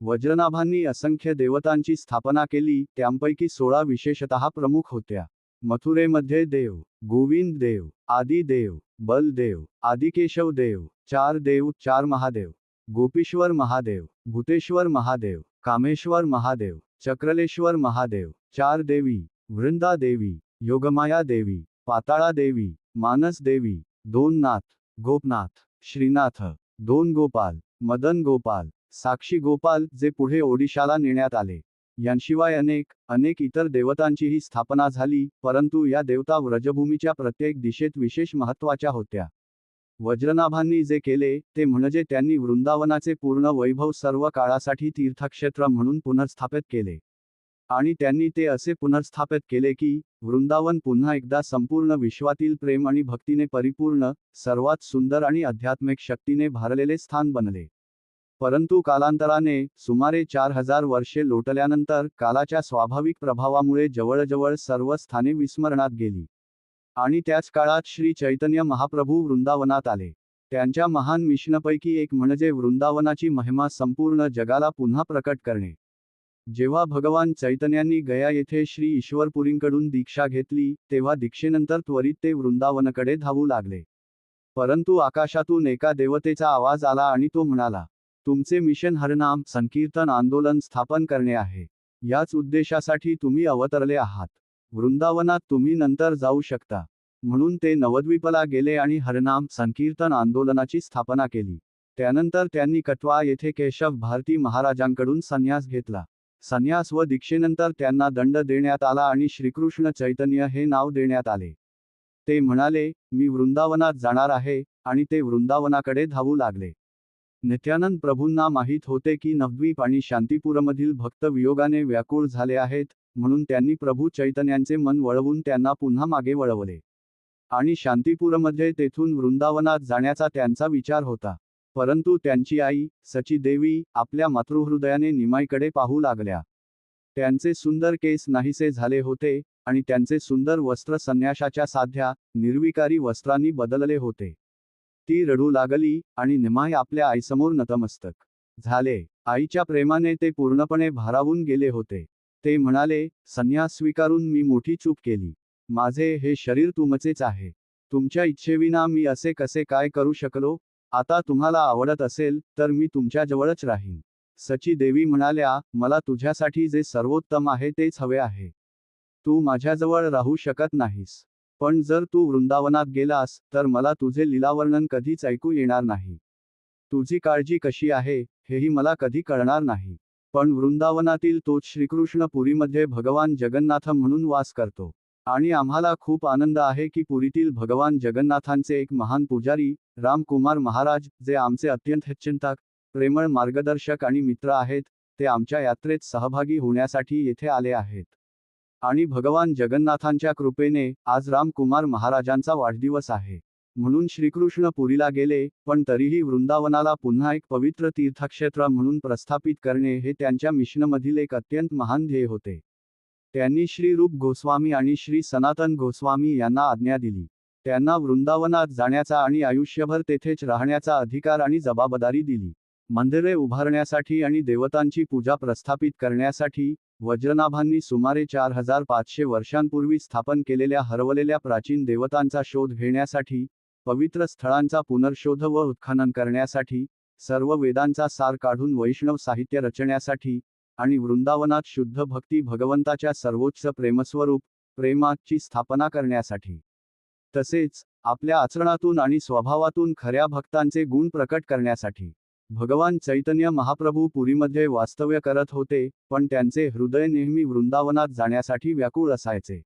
वज्रनाभांनी असंख्य देवतांची स्थापना केली, त्यांपैकी 16 विशेषतः प्रमुख होत्या. मथुरेमध्ये देव, गोविंद देव, आदी देव, बलदेव, आदिकेशव देव, 4 देव, 4 महादेव, गोपीश्वर महादेव, भूतेश्वर महादेव, कामेश्वर महादेव, चक्रलेश्वर महादेव, 4 देवी, वृंदा देवी, योगमाया देवी, पाताळा देवी, मानस देवी, 2 नाथ, गोपनाथ, श्रीनाथ, 2 गोपाल, मदन गोपाल, साक्षी गोपाल जे पुढे ओडिशाला नेण्यात आले. यांशिवाय अनेक इतर देवतांचीही स्थापना झाली, परंतु या देवता व्रजभूमीच्या प्रत्येक दिशेत विशेष महत्त्वाच्या होत्या. वज्रनाभांनी जे केले, ते म्हणजे त्यांनी वृंदावनाचे पूर्ण वैभव सर्व काळासाठी तीर्थक्षेत्र म्हणून पुनर्स्थापित केले. आणि त्यांनी ते असे पुनर्स्थापित केले की, वृंदावन पुन्हा एकदा संपूर्ण विश्वातील प्रेम आणि भक्तीने परिपूर्ण, सर्वात सुंदर आणि आध्यात्मिक शक्तीने भारलेले स्थान बनले. परंतु कालांतराने, सुमारे 4000 वर्षे लोटल्यानंतर, कालाच्या स्वाभाविक प्रभावामुळे जवळजवळ सर्व स्थाने विस्मरणात गेली. आणि त्याच काळात श्री चैतन्य महाप्रभू वृंदावनात आले. त्यांच्या महान मिशनपैकी एक म्हणजे वृंदावनाची महिमा संपूर्ण जगाला पुन्हा प्रकट करणे. जेव्हा भगवान चैतन्यांनी गया येथे श्री ईश्वरपुरींकडून दीक्षा घेतली, तेव्हा दीक्षेनंतर त्वरित ते वृंदावनाकडे धावू लागले. परंतु आकाशातून एका देवतेचा आवाज आला आणि तो म्हणाला, तुमचे मिशन हरनाम संकीर्तन आंदोलन स्थापन करणे आहे. याच उद्देशासाठी तुम्ही अवतरले आहात. वृंदावनात तुम्ही नंतर जाऊ शकता. म्हणून ते नवद्वीपला गेले आणि हरनाम संकीर्तन आंदोलनाची स्थापना केली. त्यानंतर त्यांनी कटवा येथे केशव भारती महाराजांकडून संन्यास घेतला. संन्यास व दीक्षेनंतर त्यांना दंड देण्यात आला आणि श्रीकृष्ण चैतन्य हे नाव देण्यात आले. ते म्हणाले, मी वृंदावनात जाणार आहे, आणि ते वृंदावनाकडे धावू लागले. नित्यानंद प्रभूंना माहीत होते की नवद्वीप आणि शांतीपूरमधील भक्त वियोगाने व्याकुळ झाले आहेत, म्हणून त्यांनी प्रभू चैतन्यांचे मन वळवून त्यांना पुन्हा मागे वळवले. आणि शांतीपूरमध्ये तेथून वृंदावनात जाण्याचा त्यांचा विचार होता. परंतु त्यांची आई, सची देवी, आपल्या मातृहृदयाने निमाईकडे पाहू लागल्या. त्यांचे सुंदर केस नाहीसे झाले होते, आणि त्यांचे सुंदर वस्त्र संन्याशाच्या साध्या, निर्विकारी वस्त्रांनी बदलले होते. ती रडू लागली, आणि निमाई आपल्या आईसमोर नतमस्तक झाले. आईच्या प्रेमाने ते पूर्णपणे भारावून गेले होते. ते म्हणाले, संन्यास स्वीकारून मी मोठी चूक केली. माझे हे शरीर तुमचेच आहे. तुमच्या इच्छेविना मी असे कसे काय करू शकलो? आता तुम्हाला आवडत असेल, तर मी तुमच्याजवळच राहीन. सची देवी म्हणाल्या, मला तुझ्यासाठी जे सर्वोत्तम आहे तेच हवे आहे. तू माझ्याजवळ राहू शकत नाहीस. पण जर तू वृंदावनात गेलास, तर मला तुझे लीलावर्णन कधीच ऐकू येणार नाही. तुझी काळजी कशी आहे, हेही मला कधी कळणार नाही. पण वृंदावनातील तोच श्रीकृष्ण पुरीमध्ये भगवान जगन्नाथ म्हणून वास करतो. आणि आम्हाला खूप आनंद आहे की पुरीतील भगवान जगन्नाथांचे एक महान पुजारी, रामकुमार महाराज, जे आमचे अत्यंत चिंतक, प्रेमळ मार्गदर्शक आणि मित्र आहेत, ते आमच्या यात्रेत सहभागी होण्यासाठी येथे आले आहेत. आणि भगवान जगन्नाथांच्या कृपेने, आज रामकुमार महाराजांचा वाढदिवस आहे. म्हणून श्रीकृष्ण पुरीला गेले, पण तरीही वृंदावनाला पुन्हा एक पवित्र तीर्थक्षेत्र म्हणून प्रस्थापित करणे हे त्यांच्या मिशनमधील एक अत्यंत महान ध्येय होते. त्यांनी श्री रूप गोस्वामी आणि श्री सनातन गोस्वामी यांना आज्ञा दिली. त्यांना वृंदावनात जाण्याचा आणि आयुष्यभर तेथेच राहण्याचा अधिकार आणि जबाबदारी दिली. मंदिरे उभारण्यासाठी आणि देवतांची पूजा प्रस्थापित करण्यासाठी वज्रनाभांनी सुमारे 4500 वर्षांपूर्वी स्थापन केलेल्या हरवलेल्या प्राचीन देवतांचा शोध घेण्यासाठी, पवित्र स्थळांचा पुनर्शोध व उत्खनन करण्यासाठी, सर्व वेदांचा सार काढून वैष्णव साहित्य रचण्यासाठी आणि वृंदावनात शुद्ध भक्ती भगवंताच्या सर्वोच्च प्रेमस्वरूप प्रेमाची स्थापना करण्यासाठी, तसेच आपल्या आचरणातून आणि स्वभावातून खऱ्या भक्तांचे गुण प्रकट करण्यासाठी. भगवान चैतन्य महाप्रभू पुरीमध्ये वास्तव्य करत होते, पण त्यांचे हृदय नेहमी वृंदावनात जाण्यासाठी व्याकुळ असायचे.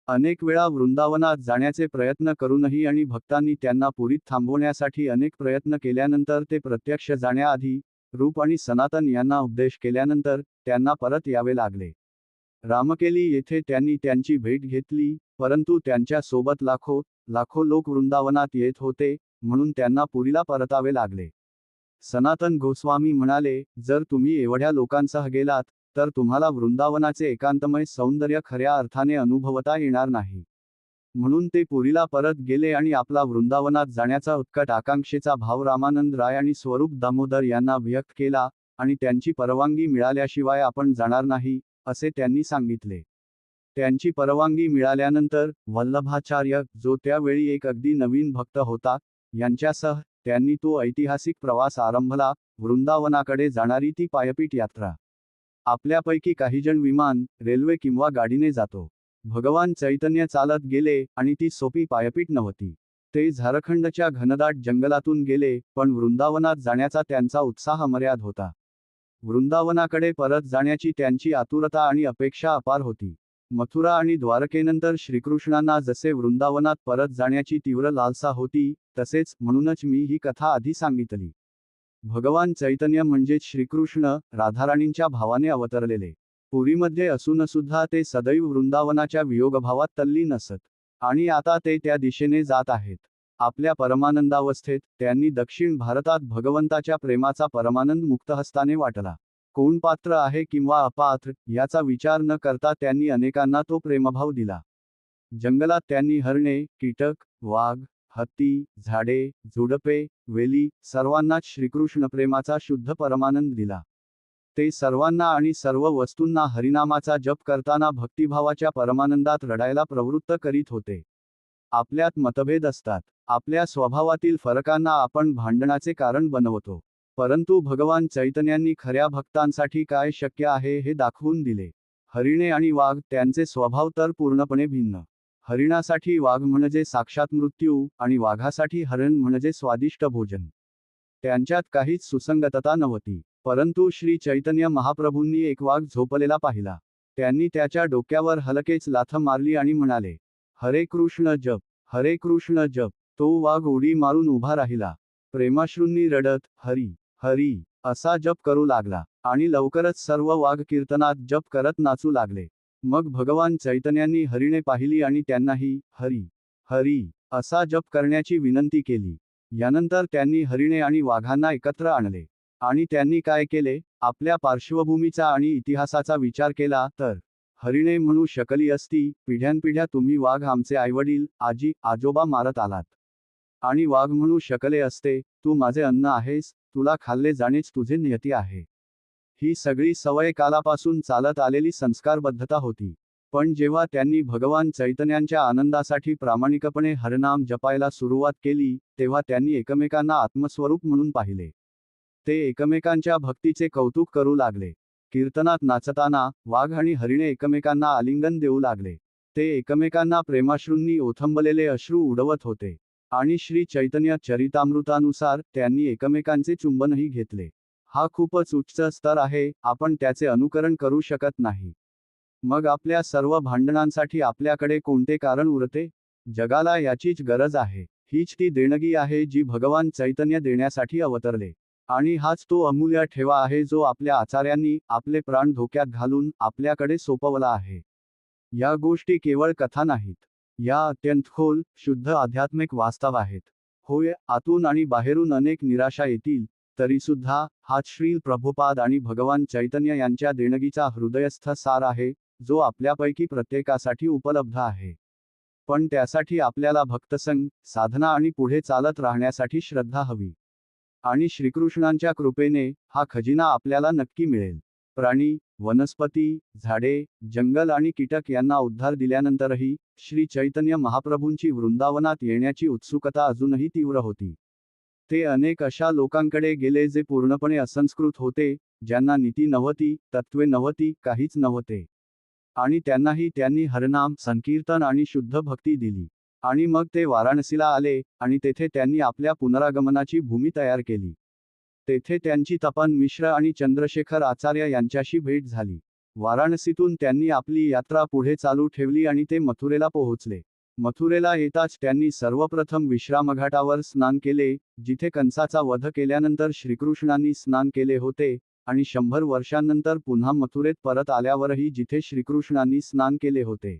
अनेक वेळा वृंदावनात जाण्याचे प्रयत्न करूनही आणि भक्तांनी त्यांना पुरीत थांबवण्यासाठी अनेक प्रयत्न केल्यानंतर ते प्रत्यक्ष जाण्याआधी रूप आणि सनातन यांना उपदेश केल्यानंतर त्यांना परत यावे लागले. रामकेली येथे त्यांनी त्यांची भेट घेतली, परंतु त्यांच्या सोबत लाखो लोक वृंदावनात येत होते, म्हणून त्यांना पुरीला परतावे लागले. सनातन गोस्वामी म्हणाले, जर तुम्ही एवढ्या लोकांसह गेलात, तर तुम्हाला वृंदावनाचे एकांतमय सौंदर्य खऱ्या अर्थाने अनुभवता येणार नाही. म्हणून ते पुरीला परत गेले आणि आपला वृंदावनात जाण्याचा उत्कट आकांक्षेचा भाव रामानंद राय आणि स्वरूप दामोदर यांना व्यक्त केला, आणि त्यांची परवानगी मिळाल्याशिवाय आपण जाणार नाही, असे त्यांनी सांगितले. त्यांची परवानगी मिळाल्यानंतर वल्लभाचार्य, जो त्यावेळी एक अगदी नवीन भक्त होता, यांच्यासह त्यांनी तो ऐतिहासिक प्रवास आरंभला, वृंदावनाकडे जाणारी ती पायपीट यात्रा. आपल्यापैकी काहीजण विमान, रेल्वे किंवा गाडीने जातो. भगवान चैतन्य चालत गेले, आणि ती सोपी पायपीट नव्हती. ते झारखंडच्या घनदाट जंगलातून गेले, पण वृंदावनात जाण्याचा त्यांचा उत्साह अमर्याद होता. वृंदावनाकडे परत जाण्याची त्यांची आतुरता आणि अपेक्षा अपार होती. मथुरा आणि द्वारकेनंतर श्रीकृष्णांना जसे वृंदावनात परत जाण्याची तीव्र लालसा होती, तसेच म्हणूनच मी ही कथा आधी सांगितली. भगवान चैतन्य म्हणजेच श्रीकृष्ण, राधाराणींच्या भावाने अवतरलेले. पुरीमध्ये असूनसुद्धा ते सदैव वृंदावनाच्या वियोगभावात तल्लीन असत. आणि आता ते त्या दिशेने जात आहेत. आपल्या परमानंदावस्थेत त्यांनी दक्षिण भारतात भगवंताच्या प्रेमाचा परमानंद मुक्तहस्ताने वाटला. कोण पात्र आहे किंवा अपात्र याचा विचार न करता त्यांनी अनेकांना तो प्रेमभाव दिला. जंगलात त्यांनी हरणे, कीटक, वाघ, हत्ती, झाडे, झुडपे, वेली सर्वांनाच श्रीकृष्ण प्रेमाचा शुद्ध परमानंद दिला. ते सर्वांना आणि सर्व वस्तूंना हरिनामाचा जप करताना भक्तिभावाच्या परमानंदात रडायला प्रवृत्त करीत होते. आपल्यात मतभेद असतात. आपल्या स्वभावातील फरकांना आपण भांडणाचे कारण बनवतो. परंतु भगवान चैतन्यांनी खऱ्या भक्तांसाठी काय शक्य आहे हे दाखवून दिले. हरिणे आणि वाघ, त्यांचे स्वभाव तर पूर्णपणे भिन्न. हरिणासाठी वाघ म्हणजे साक्षात मृत्यू, आणि वाघासाठी हरण म्हणजे स्वादिष्ट भोजन. त्यांच्यात काहीच सुसंगतता नव्हती. परंतु श्री चैतन्य महाप्रभूंनी एक वाघ झोपलेला पाहिला. त्यांनी त्याच्या डोक्यावर हलकेच लाथ मारली आणि म्हणाले, हरे कृष्ण जप, हरे कृष्ण जप. तो वाघ उडी मारून उभा राहिला. प्रेमाश्रूंनी रडत, हरी हरी असा जप करू लागला, आणि लवकरच सर्व वाघ कीर्तनात जप करत नाचू लागले. मग भगवान चैतन्यांनी हरिणे पाहिली आणि त्यांनाही हरी हरी असा जप करण्याची विनंती केली. यानंतर त्यांनी हरिणे आणि वाघांना एकत्र आणले. आणि त्यांनी काय केले? आपल्या पार्श्वभूमीचा आणि इतिहासाचा विचार केला तर हरिणे म्हणू शकली असती, पिढ्यानपिढ्या तुम्ही वाघ आमचे आईवडील, आजी, आजोबा मारत आलात. आणि वाघ म्हणू शकले असते, तू माझे अन्न आहेस, तुला खाल्ले जाणेच तुझे नियती आहे. ही सगळी सवय कालापासून चालत आलेली संस्कारबद्धता होती. पण जेव्हा त्यांनी भगवान चैतन्यांच्या आनंदासाठी प्रामाणिकपणे हरनाम जपायला सुरुवात केली, तेव्हा त्यांनी एकमेकांना आत्मस्वरूप म्हणून पाहिले. ते एकमेकांच्या भक्तीचे कौतुक करू लागले. कीर्तनात नाचताना वाघ आणि हरिणे एकमेकांना आलिंगन देऊ लागले. ते एकमेकांना प्रेमाश्रूंनी ओथंबलेले अश्रू उडवत होते. आणि श्री चैतन्य चरितामृतानुसार त्यांनी एकमेकांचे चुंबनही घेतले. हा खूपच उच्च स्तर आहे, आपण त्याचे अनुकरण करू शकत नाही. मग आपल्या सर्व भांडणांसाठी आपल्याकडे कोणते कारण उरते? जगाला याचीच गरज आहे. हीच ती देणगी आहे जी भगवान चैतन्य देण्यासाठी अवतरले. आणि हाच तो अमूल्य ठेवा आहे जो आपल्या आचार्यांनी आपले प्राण धोक्यात घालून आपल्याकडे सोपवला आहे. या गोष्टी केवळ कथा नाहीत. या अत्यंत खोल, शुद्ध आध्यात्मिक वास्तव आहेत. होय, आतून आणि बाहेरून अनेक निराशा येतील, तरीसुद्धा हाच श्रील प्रभुपाद आणि भगवान चैतन्य यांच्या देणगीचा हृदयस्थ सार आहे, जो आपल्यापैकी प्रत्येकासाठी उपलब्ध आहे. पण त्यासाठी आपल्याला भक्तसंग, साधना आणि पुढे चालत राहण्यासाठी श्रद्धा हवी. आणि श्रीकृष्णांच्या कृपेने हा खजिना आपल्याला नक्की मिळेल. प्राणी, वनस्पती, झाडे, जंगल आणि कीटक यांना उद्धार दिल्यानंतरही श्री चैतन्य महाप्रभूंची वृंदावनात येण्याची उत्सुकता अजूनही तीव्र होती. ते अनेक अशा लोकांकडे गेले जे पूर्णपणे असंस्कृत होते, ज्यांना नीती नव्हती, तत्त्वे नव्हती, काहीच नव्हते. आणि त्यांनाही त्यांनी हरनाम, संकीर्तन आणि शुद्ध भक्ती दिली. आणि मग ते वाराणसीला आले, आणि तेथे त्यांनी आपल्या पुनरागमनाची भूमी तयार केली. तेथे त्यांची तपन मिश्र आणि चंद्रशेखर आचार्य यांच्याशी भेट झाली. वाराणसीतून त्यांनी आपली यात्रा पुढे चालू ठेवली आणि ते मथुरेला पोहोचले. मथुरेला येताच त्यांनी सर्वप्रथम विश्रामघाटावर स्नान केले, जिथे कंसाचा वध केल्यानंतर श्रीकृष्णांनी स्नान केले होते, आणि 100 वर्षांनंतर पुन्हा मथुरेत परत आल्यावरही जिथे श्रीकृष्णांनी स्नान केले होते.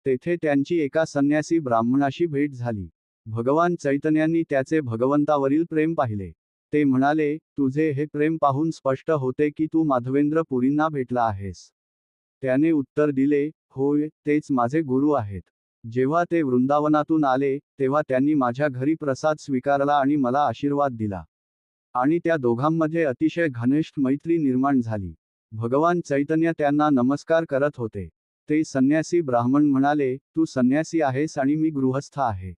तेथे त्यांची एका संन्यासी ब्राह्मणाशी भेट झाली. भगवान चैतन्यांनी त्याचे भगवंतावरील प्रेम पाहिले. ते म्हणाले, तुझे हे प्रेम पाहून स्पष्ट होते की तू माधवेंद्र पुरींना भेटला आहेस. त्याने उत्तर दिले, होय, तेच माझे गुरु आहेत. जेव्हा ते वृंदावनातून आले, तेव्हा त्यांनी माझ्या घरी प्रसाद स्वीकारला आणि मला आशीर्वाद दिला. आणि त्या दोघांमध्ये अतिशय घनिष्ठ मैत्री निर्माण झाली. भगवान चैतन्य त्यांना नमस्कार करत होते. ते संन्यासी ब्राह्मण म्हणाले, तू संन्यासी आहेस आणि मी गृहस्थ आहे.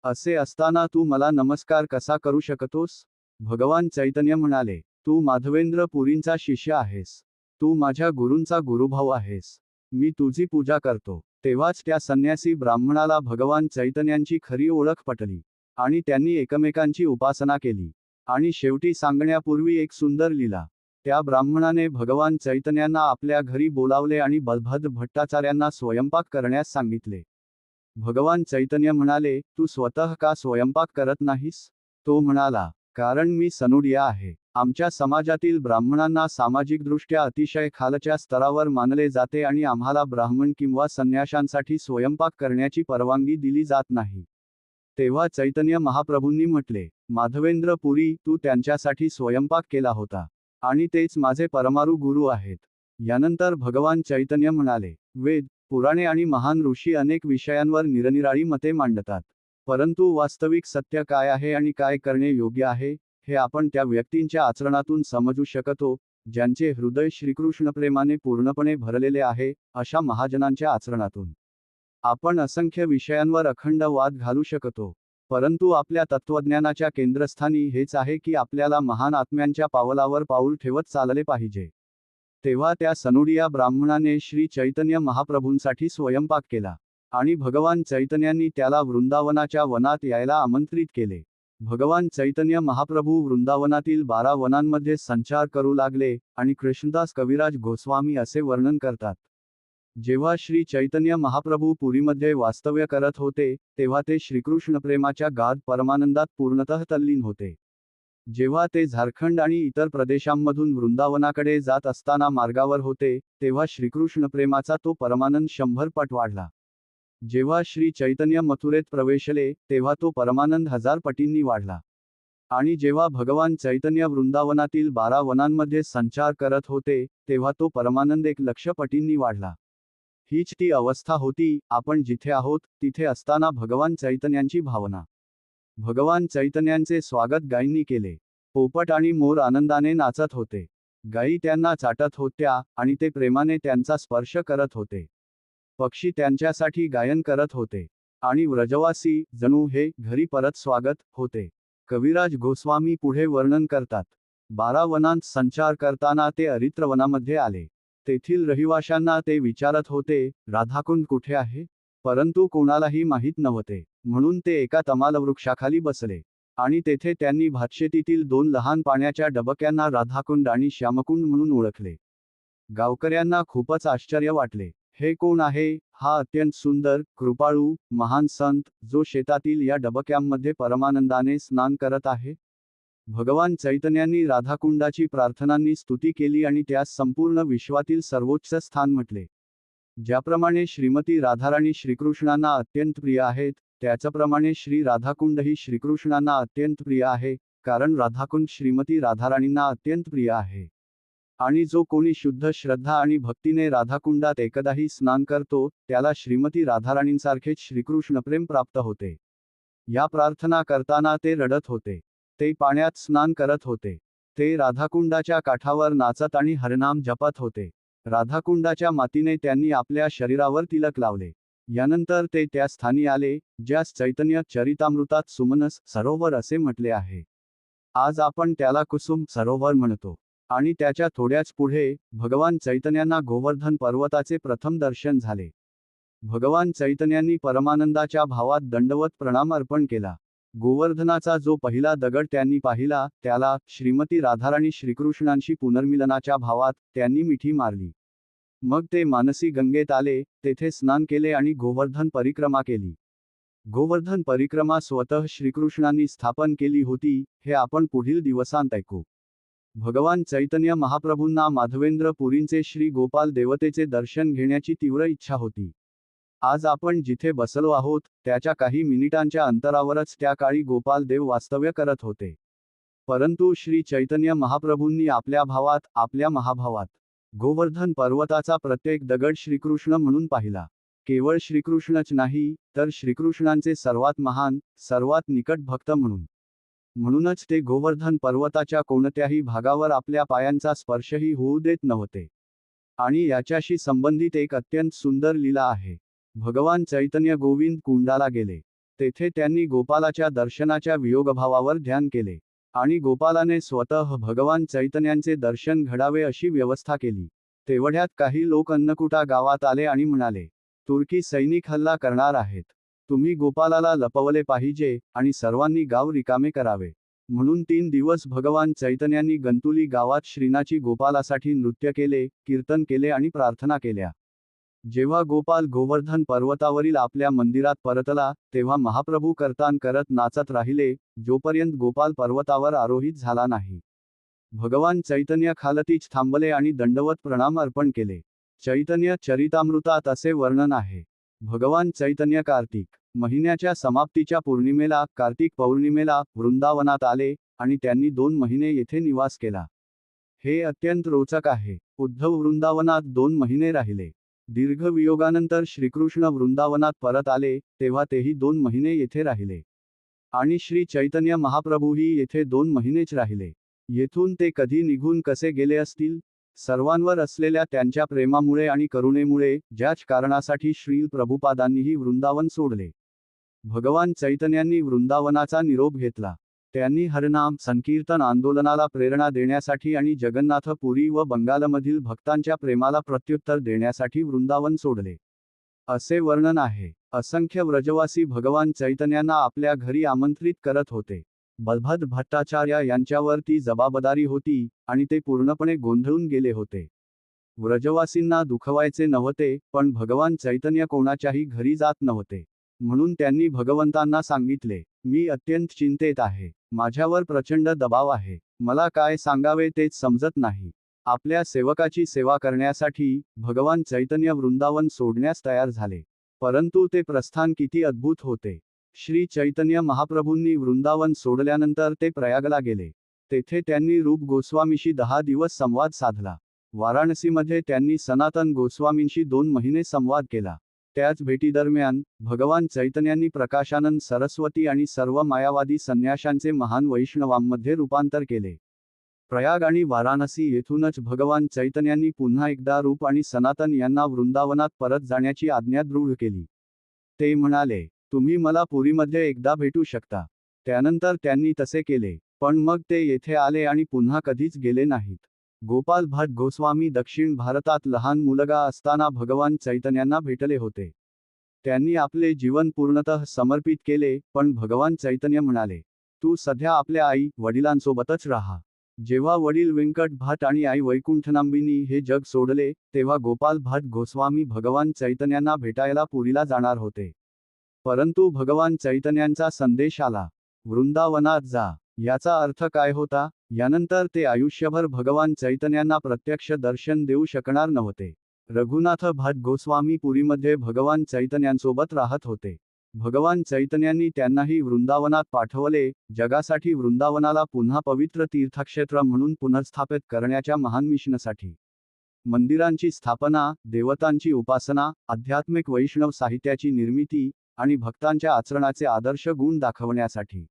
असे असताना तू मला नमस्कार कसा करू शकतोस? भगवान चैतन्य म्हणाले, तू माधवेंद्र पुरींचा शिष्य आहेस. तू माझ्या गुरूंचा गुरुभाऊ आहेस. मी तुझी पूजा करतो. तेव्हाच त्या संन्यासी ब्राह्मणाला भगवान चैतन्यांची खरी ओळख पटली. आणि त्यांनी एकमेकांची उपासना केली. आणि शेवटी सांगण्यापूर्वी एक सुंदर लीला. त्या ब्राह्मणाने भगवान चैतन्यांना आपल्या घरी बोलावले आणि बलभद्र भट्टाचार्यांना स्वयंपाक करण्यास सांगितले. भगवान चैतन्य म्हणाले, तू स्वतः का स्वयंपाक करत नाहीस? तो म्हणाला, कारण मी सनुडिया आहे. आमच्या समाजातील ब्राह्मणांना सामाजिकदृष्ट्या अतिशय खालच्या स्तरावर मानले जाते आणि आम्हाला ब्राह्मण किंवा संन्याशांसाठी स्वयंपाक करण्याची परवानगी दिली जात नाही. तेव्हा चैतन्य महाप्रभूंनी म्हटले, माधवेंद्र पुरी, तू त्यांच्यासाठी स्वयंपाक केला होता. आणि तेच माझे परमारू गुरु आहेत. यानंतर भगवान चैतन्य म्हणाले, वेद, पुराणे आणि महान ऋषी अनेक विषयांवर निरनिराळी मते मांडतात. परंतु वास्तविक सत्य काय आहे आणि काय करणे योग्य आहे, हे आपण त्या व्यक्तींच्या आचरणातून समजू शकतो, ज्यांचे हृदय श्रीकृष्ण प्रेमाने पूर्णपणे भरलेले आहे, अशा महाजनांच्या आचरणातून. आपण असंख्य विषयांवर अखंड वाद घालू शकतो. परंतु आपल्या तत्त्वज्ञानाच्या केंद्रस्थानी हेच आहे की आपल्याला महान आत्म्यांच्या पावलावर पाऊल ठेवत चालले पाहिजे. तेव्हा त्या सनुडिया ब्राह्मणाने श्री चैतन्य महाप्रभूंसाठी स्वयंपाक केला. आणि भगवान चैतन्यांनी त्याला वृंदावनाच्या वनात यायला आमंत्रित केले. भगवान चैतन्य महाप्रभू वृंदावनातील 12 वनांमध्ये संचार करू लागले, आणि कृष्णदास कविराज गोस्वामी असे वर्णन करतात. जेव्हा श्री चैतन्य महाप्रभू पुरीमध्ये वास्तव्य करत होते, तेव्हा ते श्रीकृष्ण प्रेमाच्या गाढ परमानंदात पूर्णतः तल्लीन होते. जेव्हा ते झारखंड आणि इतर प्रदेशांमधून वृंदावनाकडे जात असताना मार्गावर होते, तेव्हा श्रीकृष्ण प्रेमाचा तो परमानंद 100 पट वाढला. जेव्हा श्री चैतन्य मथुरेत प्रवेशले, तेव्हा तो परमानंद 1000 पटींनी वाढला. आणि जेव्हा भगवान चैतन्य वृंदावनातील 12 वनांमध्ये संचार करत होते, तेव्हा तो परमानंद 1,00,000 पटींनी वाढला. हीच ती अवस्था होती, आपण जिथे आहोत, तिथे असताना भगवान चैतन्यांची भावना. भगवान चैतन्यांचे स्वागत गायींनी केले. पोपट आणि मोर आनंदाने नाचत होते. गायी त्यांना चाटत होत्या, आणि ते प्रेमाने त्यांचा स्पर्श करत होते. पक्षी त्यांच्यासाठी गायन करत होते. आणि व्रजवासी, जणू हे घरी परत स्वागत होते. कविराज गोस्वामी पुढे वर्णन करतात. 12 वनांत संचार करताना ते अरित्र वनामध्ये आले. तेथील रहिवाशांना ते विचारत होते, राधाकुंड कुठे आहे? परंतु कोणालाही माहीत नव्हते. म्हणून ते एका तमालवृक्षाखाली बसले. आणि तेथे त्यांनी भातशेतीतील 2 लहान पाण्याच्या डबक्यांना राधाकुंड आणि श्यामकुंड म्हणून ओळखले. गावकऱ्यांना खूपच आश्चर्य वाटले. हे कोण आहे, हा अत्यंत सुंदर, कृपाळू, महान संत, जो शेतातील या डबक्यांमध्ये परमानंदाने स्नान करत आहे? भगवान चैतन्यांनी राधाकुंडाची प्रार्थनांनी स्तुती केली आणि त्यास संपूर्ण विश्वातील सर्वोच्च स्थान म्हटले. ज्याप्रमाणे श्रीमती राधाराणी श्रीकृष्णांना अत्यंत प्रिय आहेत, त्याचप्रमाणे श्री राधाकुंडही श्रीकृष्णांना अत्यंत प्रिय आहे, कारण राधाकुंड श्रीमती राधाराणींना अत्यंत प्रिय आहे. आणि जो कोणी शुद्ध श्रद्धा आणि भक्तीने राधाकुंडात एकदाही स्नान करतो, त्याला श्रीमती राधाराणींसारखेच श्रीकृष्ण प्रेम प्राप्त होते. या प्रार्थना करताना ते रडत होते. ते पाण्यात स्नान करत होते. ते राधाकुंडाच्या काठावर नाचत आणि हरिनाम जपत होते. राधाकुंडाच्या मातीने त्यांनी आपल्या शरीरावर तिलक लावले. यानंतर ते त्या स्थानी आले, ज्यास चैतन्य चरितामृतात सुमनस सरोवर असे म्हटले आहे. आज आपण त्याला कुसुम सरोवर म्हणतो. आणि त्याच्या थोड्याच पुढे भगवान चैतन्यांना गोवर्धन पर्वताचे प्रथम दर्शन झाले. भगवान चैतन्यांनी परमानंदाच्या भावात दंडवत प्रणाम अर्पण केला. गोवर्धनाचा जो पहिला दगड त्यांनी पाहिला, त्याला श्रीमती राधाराणी श्रीकृष्णांशी पुनर्मिलनाच्या भावात त्यांनी मिठी मारली. मग ते मानसी गंगेत आले, तेथे स्नान केले आणि गोवर्धन परिक्रमा केली. गोवर्धन परिक्रमा स्वतः श्रीकृष्णांनी स्थापन केली होती, हे आपण पुढील दिवसांत ऐकू. भगवान चैतन्य महाप्रभूंना माधवेंद्र पुरींचे श्री गोपाल देवतेचे दर्शन घेण्याची तीव्र इच्छा होती. आज आपण जिथे बसलो आहोत, त्याच्या काही मिनिटांच्या अंतरावरच त्या काळी गोपाल देव वास्तव्य करत होते. परंतु श्री चैतन्य महाप्रभूंनी आपल्या भावात, आपल्या महाभावात गोवर्धन पर्वताचा प्रत्येक दगड श्रीकृष्ण म्हणून पाहिला. केवळ श्रीकृष्णच नाही, तर श्रीकृष्णांचे सर्वात महान, सर्वात निकट भक्त म्हणून. म्हणूनच ते गोवर्धन पर्वताच्या कोणत्याही भागावर आपल्या पायांचा स्पर्शही होऊ देत नव्हते. आणि याच्याशी संबंधित एक अत्यंत सुंदर लीला आहे. भगवान चैतन्य गोविंद कुंडाला गेले. तेथे त्यांनी गोपालाच्या दर्शनाच्या वियोगभावावर ध्यान केले. आणि गोपालाने स्वतः भगवान चैतन्यांचे दर्शन घडावे अशी व्यवस्था केली. तेवढ्यात काही लोक अन्नकुटा गावात आले आणि म्हणाले, तुर्की सैनिक हल्ला करणार आहेत. तुम्ही गोपालाला लपवले पाहिजे आणि सर्वांनी गाव रिकामे करावे. म्हणून 3 दिवस भगवान चैतन्यांनी गंतुली गावात श्रीनाची गोपालासाठी नृत्य केले, कीर्तन केले आणि प्रार्थना केल्या. जेव्हा गोपाल गोवर्धन पर्वतावरील आपल्या मंदिरात परतला, तेव्हा महाप्रभू कीर्तन करत नाचत राहिले, जोपर्यंत गोपाल पर्वतावर आरोहित झाला नाही. भगवान चैतन्य खालतीच थांबले आणि दंडवत प्रणाम अर्पण केले. चैतन्य चरितामृतात असे वर्णन आहे. भगवान चैतन्य कार्तिक महिन्याच्या समाप्तीच्या पौर्णिमेला, कार्तिक पौर्णिमेला वृंदावनात आले आणि त्यांनी 2 महिने येथे निवास केला. हे अत्यंत रोचक आहे. उद्धव वृंदावनात 2 महिने राहिले. दीर्घ वियोगानंतर श्रीकृष्ण वृंदावनात परत आले, तेव्हा तेही 2 महिने येथे राहिले. आणि श्री चैतन्य महाप्रभूही येथे 2 महिनेच राहिले. येथून ते कधी निघून कसे गेले असतील? सर्वांवर असलेल्या त्यांच्या प्रेमामुळे आणि करुणेमुळे, ज्याच कारणासाठी श्रील प्रभुपादांनीही वृंदावन सोडले. भगवान चैतन्यांनी वृंदावनाचा निरोप घेतला. त्यांनी हरिनाम संकीर्तन आंदोलनाला प्रेरणा देण्यासाठी आणि जगन्नाथ पुरी व बंगालमधील भक्तांच्या प्रेमाला प्रत्युत्तर देण्यासाठी वृंदावन सोडले, असे वर्णन आहे. असंख्य व्रजवासी भगवान चैतन्यांना आपल्या घरी आमंत्रित करत होते. बलभद्र भट्टाचार्य यांच्यावर ती जबाबदारी होती आणि ते पूर्णपणे गोंधळून गेले होते. व्रजवासींना दुखवायचे नव्हते, पण भगवान चैतन्य कोणाच्याही घरी जात नव्हते. म्हणून त्यांनी भगवंतांना सांगितले, मी अत्यंत चिंतेत आहे. माझ्यावर प्रचंड दबाव आहे. मला काय सांगावे तेच समजत नाही. आपल्या सेवकाची सेवा करण्यासाठी भगवान चैतन्य वृंदावन सोडण्यास तयार झाले. परंतु ते प्रस्थान किती अद्भुत होते. श्री चैतन्य महाप्रभूंनी वृंदावन सोडल्यानंतर ते प्रयागला गेले. तेथे त्यांनी रूप गोस्वामीशी 10 दिवस संवाद साधला. वाराणसीमध्ये त्यांनी सनातन गोस्वामींशी 2 महिने संवाद केला. त्याच भेटीदरम्यान भगवान चैतन्यांनी प्रकाशानंद सरस्वती आणि सर्व मायावादी संन्याशांचे महान वैष्णवांमध्ये रूपांतर केले. प्रयाग आणि वाराणसी येथूनच भगवान चैतन्यांनी पुन्हा एकदा रूप आणि सनातन यांना वृंदावनात परत जाण्याची आज्ञा दृढ केली. ते म्हणाले, तुम्ही मला पुरीमध्ये एकदा भेटू शकता. त्यानंतर त्यांनी तसे केले. पण मग ते येथे आले आणि पुन्हा कधीच गेले नाहीत. गोपाल भट्ट गोस्वामी दक्षिण भारतात लहान मुलगा असताना भगवान चैतन्यांना भेटले होते. त्यांनी आपले जीवन पूर्णतः समर्पित केले, पण भगवान चैतन्य म्हणाले, तू सध्या आपल्या आई वडिलांसोबतच राहा. जेव्हा वडील व्यंकट भट्ट आणि आई वैकुंठनांबिनी हे जग सोडले, तेव्हा गोपाल भट्ट गोस्वामी भगवान चैतन्यांना भेटायला पुरीला जाणार होते. परंतु भगवान चैतन्यांचा संदेश आला, वृंदावनात जा. याचा अर्थ काय होता? यानंतर ते आयुष्यभर भगवान चैतन्यांना प्रत्यक्ष दर्शन देऊ शकणार नव्हते. रघुनाथ भट्ट गोस्वामी पुरीमध्ये भगवान चैतन्यांसोबत राहत होते. भगवान चैतन्यांनी त्यांनाही वृंदावनात पाठवले, जगासाठी वृंदावनाला पुन्हा पवित्र तीर्थक्षेत्र म्हणून पुनर्स्थापित करण्याच्या महान मिशनसाठी. मंदिरांची स्थापना, देवतांची उपासना, आध्यात्मिक वैष्णव साहित्याची निर्मिती आणि भक्तांच्या आचरणाचे आदर्श गुण दाखवण्यासाठी.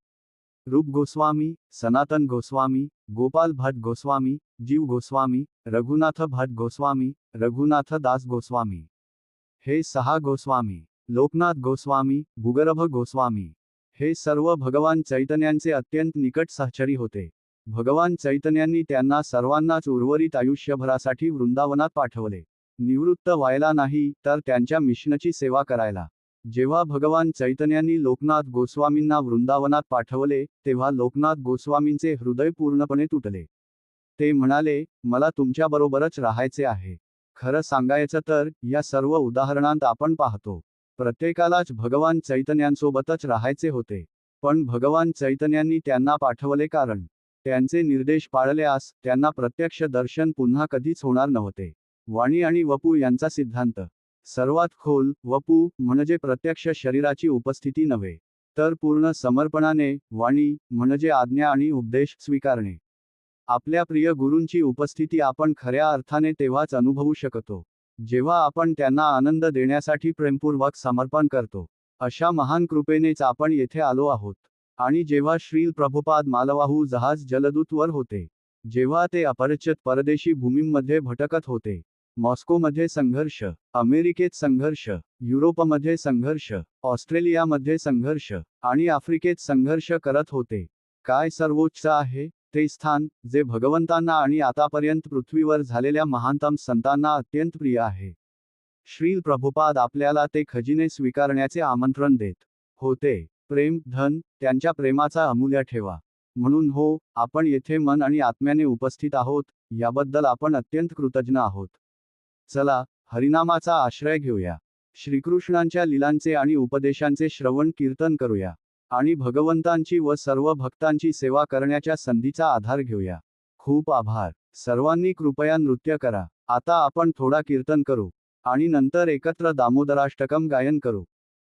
रूप गोस्वामी, सनातन गोस्वामी, गोपाल भट्ट गोस्वामी, जीव गोस्वामी, रघुनाथ भट्ट गोस्वामी, रघुनाथ दास गोस्वामी हे 6 गोस्वामी, लोकनाथ गोस्वामी, भूगर्भ गोस्वामी हे सर्व भगवान चैतन्यांचे अत्यंत निकट सहचरी होते. भगवान चैतन्यांनी त्यांना सर्वांनाच उर्वरित आयुष्यभरासाठी वृंदावनात पाठवले, निवृत्त व्हायला नाही तर त्यांच्या मिशनची सेवा करायला. जेव्हा भगवान चैतन्यांनी लोकनाथ गोस्वामींना वृंदावनात पाठवले, तेव्हा लोकनाथ गोस्वामींचे हृदय पूर्णपणे तुटले. ते म्हणाले, मला तुमच्याबरोबरच राहायचे आहे. खरं सांगायचं तर, या सर्व उदाहरणांत आपण पाहतो, प्रत्येकालाच भगवान चैतन्यांसोबतच राहायचे होते. पण भगवान चैतन्यांनी त्यांना पाठवले कारण त्यांचे निर्देश पाळल्यास त्यांना प्रत्यक्ष दर्शन पुन्हा कधीच होणार नव्हते. वाणी आणि वपू यांचा सिद्धांत. सर्वात खोल वपू म्हणजे प्रत्यक्ष शरीराची उपस्थिती नव्हे, तर पूर्ण समर्पणाने वाणी म्हणजे आज्ञा आणि उपदेश स्वीकारणे. आपल्या प्रिय गुरूंची उपस्थिती आपण खऱ्या अर्थाने तेव्हाच अनुभवू शकतो, जेव्हा आपण त्यांना आनंद देण्यासाठी प्रेमपूर्वक समर्पण करतो. अशा महान कृपेनेच आपण येथे आलो आहोत. आणि जेव्हा श्रील प्रभुपाद मालवाहू जहाज जलदूतवर होते, जेव्हा ते अपरिचित परदेशी भूमींमध्ये भटकत होते, मॉस्कोमध्ये संघर्ष, अमेरिकेत संघर्ष, युरोपमध्ये संघर्ष, ऑस्ट्रेलियामध्ये संघर्ष आणि आफ्रिकेत संघर्ष करत होते, काय सर्वोच्च आहे ते स्थान, जे भगवंतांना आणि आतापर्यंत पृथ्वीवर झालेल्या महानतम संतांना अत्यंत प्रिय आहे. श्रील प्रभुपाद आपल्याला ते खजिने स्वीकारण्याचे आमंत्रण देत होते. प्रेम, धन, त्यांच्या प्रेमाचा अमूल्य ठेवा. म्हणून हो, आपण येथे मन आणि आत्म्याने उपस्थित आहोत, याबद्दल आपण अत्यंत कृतज्ञ आहोत. चला, हरिनामाचा आश्रय घेऊया. श्रीकृष्णांच्या लीलांचे आणि उपदेशांचे श्रवण कीर्तन करूया. आणि भगवंतांची व सर्व भक्तांची सेवा करण्याच्या संधीचा आधार घेऊया. खूप आभार. सर्वांनी कृपया नृत्य करा. आता आपण थोडा कीर्तन करू आणि नंतर एकत्र दामोदराष्टकम गायन करू.